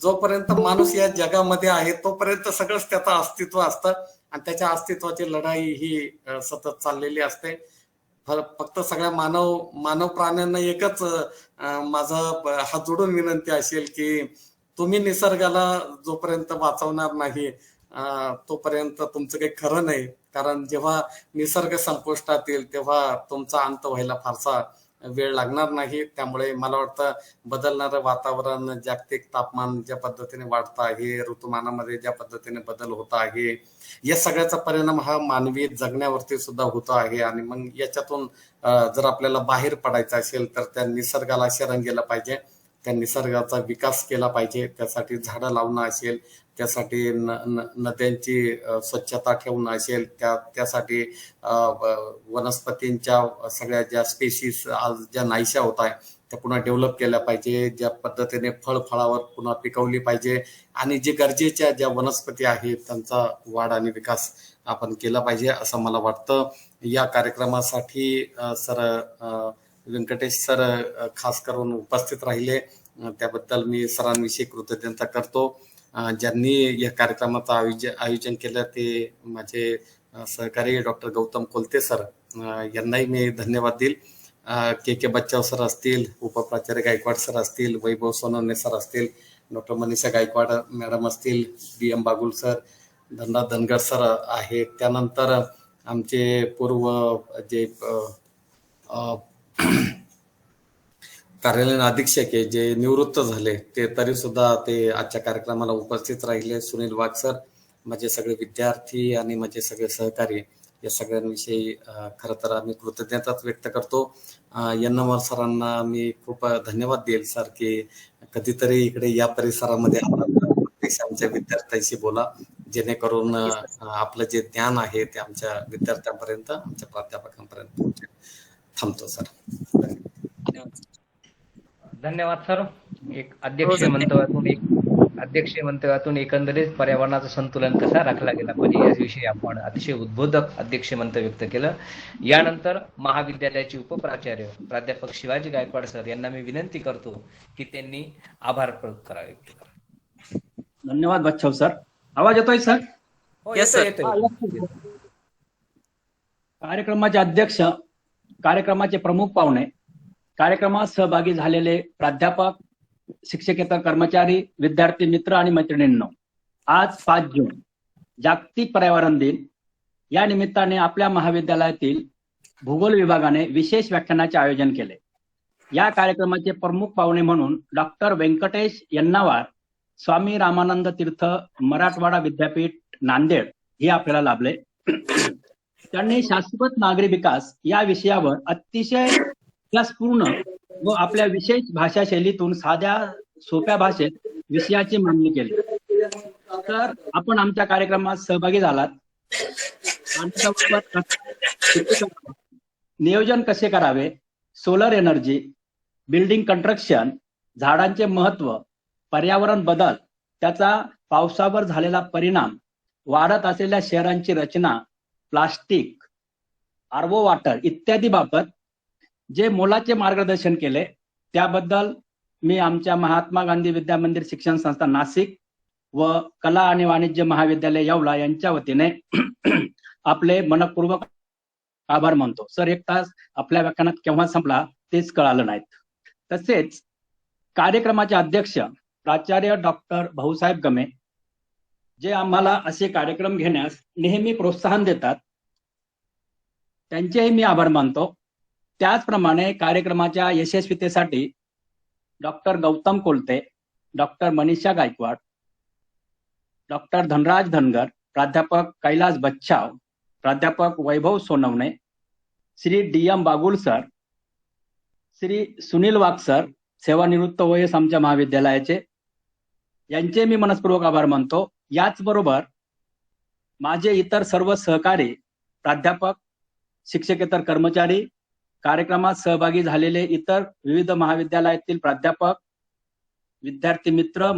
जोपर्यंत माणूस या जगामध्ये आहे तोपर्यंत सगळंच त्याचं अस्तित्व असतं आणि त्याच्या अस्तित्वाची लढाई ही सतत चाललेली असते. फक्त सगळ्या मानव प्राण्यांना एकच माझा हात जोडून विनंती असेल की तुम्ही निसर्गाला जोपर्यंत वाचवणार नाही तोपर्यंत तुमचं काही खरं नाही. कारण जेव्हा निसर्ग संपुष्टात येईल तेव्हा तुमचा अंत व्हायला फारसा वेळ लागणार नाही. त्यामुळे मला वाटतं बदलणारं वातावरण, जागतिक तापमान ज्या पद्धतीने वाढतं आहे, ऋतुमानामध्ये ज्या पद्धतीने बदल होत आहे, या सगळ्याचा परिणाम हा मानवी जगण्यावरती सुद्धा होतो आहे. आणि मग याच्यातून जर आपल्याला बाहेर पडायचं असेल तर त्या निसर्गाला शरण गेलं पाहिजे, त्या निसर्गाचा विकास केला पाहिजे. त्यासाठी झाडं लावणं असेल, त्यासाठी नद्यांची स्वच्छता ठेवणं असेल, त्यासाठी वनस्पतींच्या सगळ्या ज्या स्पेसीस आज ज्या नाहीशा होत आहे त्या पुन्हा डेव्हलप केल्या पाहिजे. ज्या पद्धतीने फळावर पुन्हा पिकवली पाहिजे आणि जे गरजेच्या ज्या वनस्पती आहेत त्यांचा वाढ आणि विकास आपण केला पाहिजे असं मला वाटतं. या कार्यक्रमासाठी सर व्यंकटेश सर खास करून उपस्थित राहिले, त्याबद्दल मी सरांविषयी कृतज्ञता करतो. ज्यांनी या कार्यक्रमाचं आयोजन केलं ते माझे सहकारी डॉक्टर गौतम कोलते सर, यांनाही मी धन्यवाद देईल. के बच्चाव सर असतील, उपप्राचार्य गायकवाड सर असतील, वैभव सोनवणे सर असतील, डॉक्टर मनीषा गायकवाड मॅडम असतील, BM Bagul sir, Dhanraj Dhangar sir आहेत. त्यानंतर आमचे पूर्व जे कार्यालयीन अधीक्षक आहे जे निवृत्त झाले ते तरी सुद्धा ते आजच्या कार्यक्रमाला उपस्थित राहिले. सुनील वाघ सर, माझे सगळे विद्यार्थी आणि माझे सगळे सहकारी, या सगळ्यांविषयी खरं तर आम्ही कृतज्ञताच व्यक्त करतो. यन्नमर सरांना मी खूप धन्यवाद देईल सर की कधीतरी इकडे या परिसरामध्ये आमच्या विद्यार्थ्यांशी बोला, जेणेकरून आपलं जे ज्ञान आहे ते आमच्या विद्यार्थ्यांपर्यंत, आमच्या प्राध्यापकांपर्यंत पोहोचेल. थांबतो सर. धन्यवाद सर. एक अध्यक्षीय मंतव्यातून एक अध्यक्षीय मंतव्यातून एकंदरीत पर्यावरणाचं संतुलन कसा राखला गेला पाहिजे याविषयी आपण अतिशय उद्बोधक अध्यक्षीय मंतव्य व्यक्त केलं. यानंतर महाविद्यालयाचे उपप्राचार्य प्राध्यापक शिवाजी गायकवाड सर यांना मी विनंती करतो की त्यांनी आभार प्रकट करावे. धन्यवाद बच्छाव सर. आवाज येतोय सर? हो, Yes, येतोय, sir. येतोय. कार्यक्रमाचे अध्यक्ष, कार्यक्रमाचे प्रमुख पाहुणे, कार्यक्रमात सहभागी झालेले प्राध्यापक, शिक्षकेतर कर्मचारी, विद्यार्थी मित्र आणि मैत्रिणींनो, आज 5 जून जागतिक पर्यावरण दिन. या निमित्ताने आपल्या महाविद्यालयातील भूगोल विभागाने विशेष व्याख्यानाचे आयोजन केले. या कार्यक्रमाचे प्रमुख पाहुणे म्हणून डॉक्टर व्यंकटेश यन्नावार, स्वामी रामानंद तीर्थ मराठवाडा विद्यापीठ नांदेड हे आपल्याला लाभले. त्यांनी शाश्वत नागरी विकास या विषयावर अतिशय विलासपूर्ण व आपल्या विशेष भाषा शैलीतून साध्या सोप्या भाषेत विषयाची मांडणी केली. तर आपण आमच्या कार्यक्रमात सहभागी झालात. नियोजन कसे करावे, सोलर एनर्जी, बिल्डिंग कंस्ट्रक्शन, झाडांचे महत्व, पर्यावरण बदल, त्याचा पावसावर झालेला परिणाम, वाढत असलेल्या शहरांची रचना, प्लास्टिक, आर्वो वॉटर इत्यादी बाबत जे मोलाचे मार्गदर्शन केले त्याबद्दल मी आमच्या महात्मा गांधी विद्या मंदिर शिक्षण संस्था नाशिक व कला आणि वाणिज्य महाविद्यालय येवला यांच्या वतीने आपले मनपूर्वक आभार मानतो. सर, 1 तास आपल्या व्याख्यानात केव्हा संपला तेच कळालं नाहीत. तसेच कार्यक्रमाचे अध्यक्ष प्राचार्य डॉक्टर भाऊसाहेब गमे जे आम्हाला असे कार्यक्रम घेण्यास नेहमी प्रोत्साहन देतात, त्यांचेही मी आभार मानतो. त्याचप्रमाणे कार्यक्रमाच्या यशस्वीतेसाठी doctor Gautam Kolte, doctor Manisha Gaikwad, doctor Dhanraj Dhangar, प्राध्यापक कैलास बच्छाव, प्राध्यापक Vaibhav Sonawane, Shri DM Bagul sir, Shri Sunil Wagh sir, सेवानिवृत्त OS आमच्या महाविद्यालयाचे, यांचे मी मनस्पूर्वक आभार मानतो. याचबरोबर माझे इतर सर्व सहकारी, प्राध्यापक, शिक्षकेतर कर्मचारी, कार्यक्रमात सहभागी झालेले इतर विविध महाविद्यालयातील प्राध्यापक, विद्यार्थी मित्र,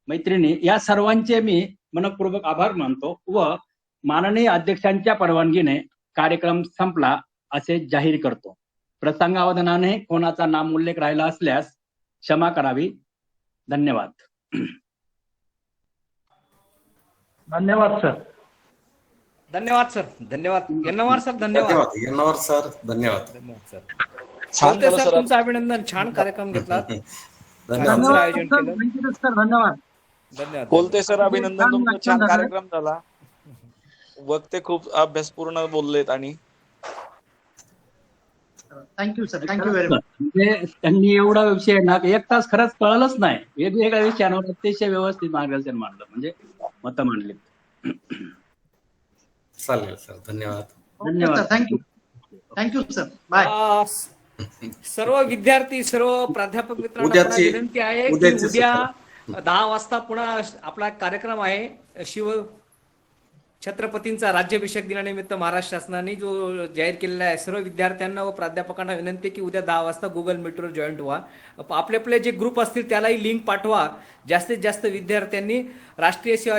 मैत्रिणी या सर्वांचे मी मनपूर्वक आभार मानतो व माननीय अध्यक्षांच्या परवानगीने कार्यक्रम संपला असे जाहीर करतो. प्रसंगावधानाने कोणाचा नाम उल्लेख राहिला असल्यास क्षमा करावी. धन्यवाद. धन्यवाद सर. धन्यवाद सर. धन्यवाद यन्नावार सर. धन्यवाद. धन्यवाद यन्नावार सर. धन्यवाद. धन्यवाद सर. छान कोलते केलं सर, सर. तुमचं अभिनंदन. छान कार्यक्रम घेतला. धन्यवाद. सर, आयोजन केलं. सर, धन्यवाद. धन्यवाद. कोलते सर, अभिनंदन. छान तुमचा व्याख्यान छान झालं. कार्यक्रम झाला. वक्ते खूप अभ्यासपूर्ण बोललेत आणि thank you sir. Thank you very much. म्हणजे त्यांनी एवढा विषय ना 1 तास खरंच कळलंच नाही. वेगवेगळ्या विषयांवर अतिशय व्यवस्थित मार्गदर्शन मांडलं, म्हणजे मतं मांडली. चालेल सर. धन्यवाद. धन्यवाद. थँक्यू. Thank you sir. बाय. सर्व विद्यार्थी, सर्व प्राध्यापक मित्रांना पुन्हा उद्याची- विनंती आहे की उद्याची उद्या 10 वाजता पुन्हा आपला कार्यक्रम आहे. शिव छत्रपतींचा राज्याभिषेक दिनानिमित्त महाराष्ट्र शासनाने जो जाहीर केलेला आहे, सर्व विद्यार्थ्यांना व प्राध्यापकांना विनंती आहे की उद्या 10 वाजता गुगल मीटवर जॉईंट व्हा. आपले आपले जे ग्रुप असतील त्यालाही लिंक पाठवा. जास्तीत जास्त विद्यार्थ्यांनी राष्ट्रीय सेवा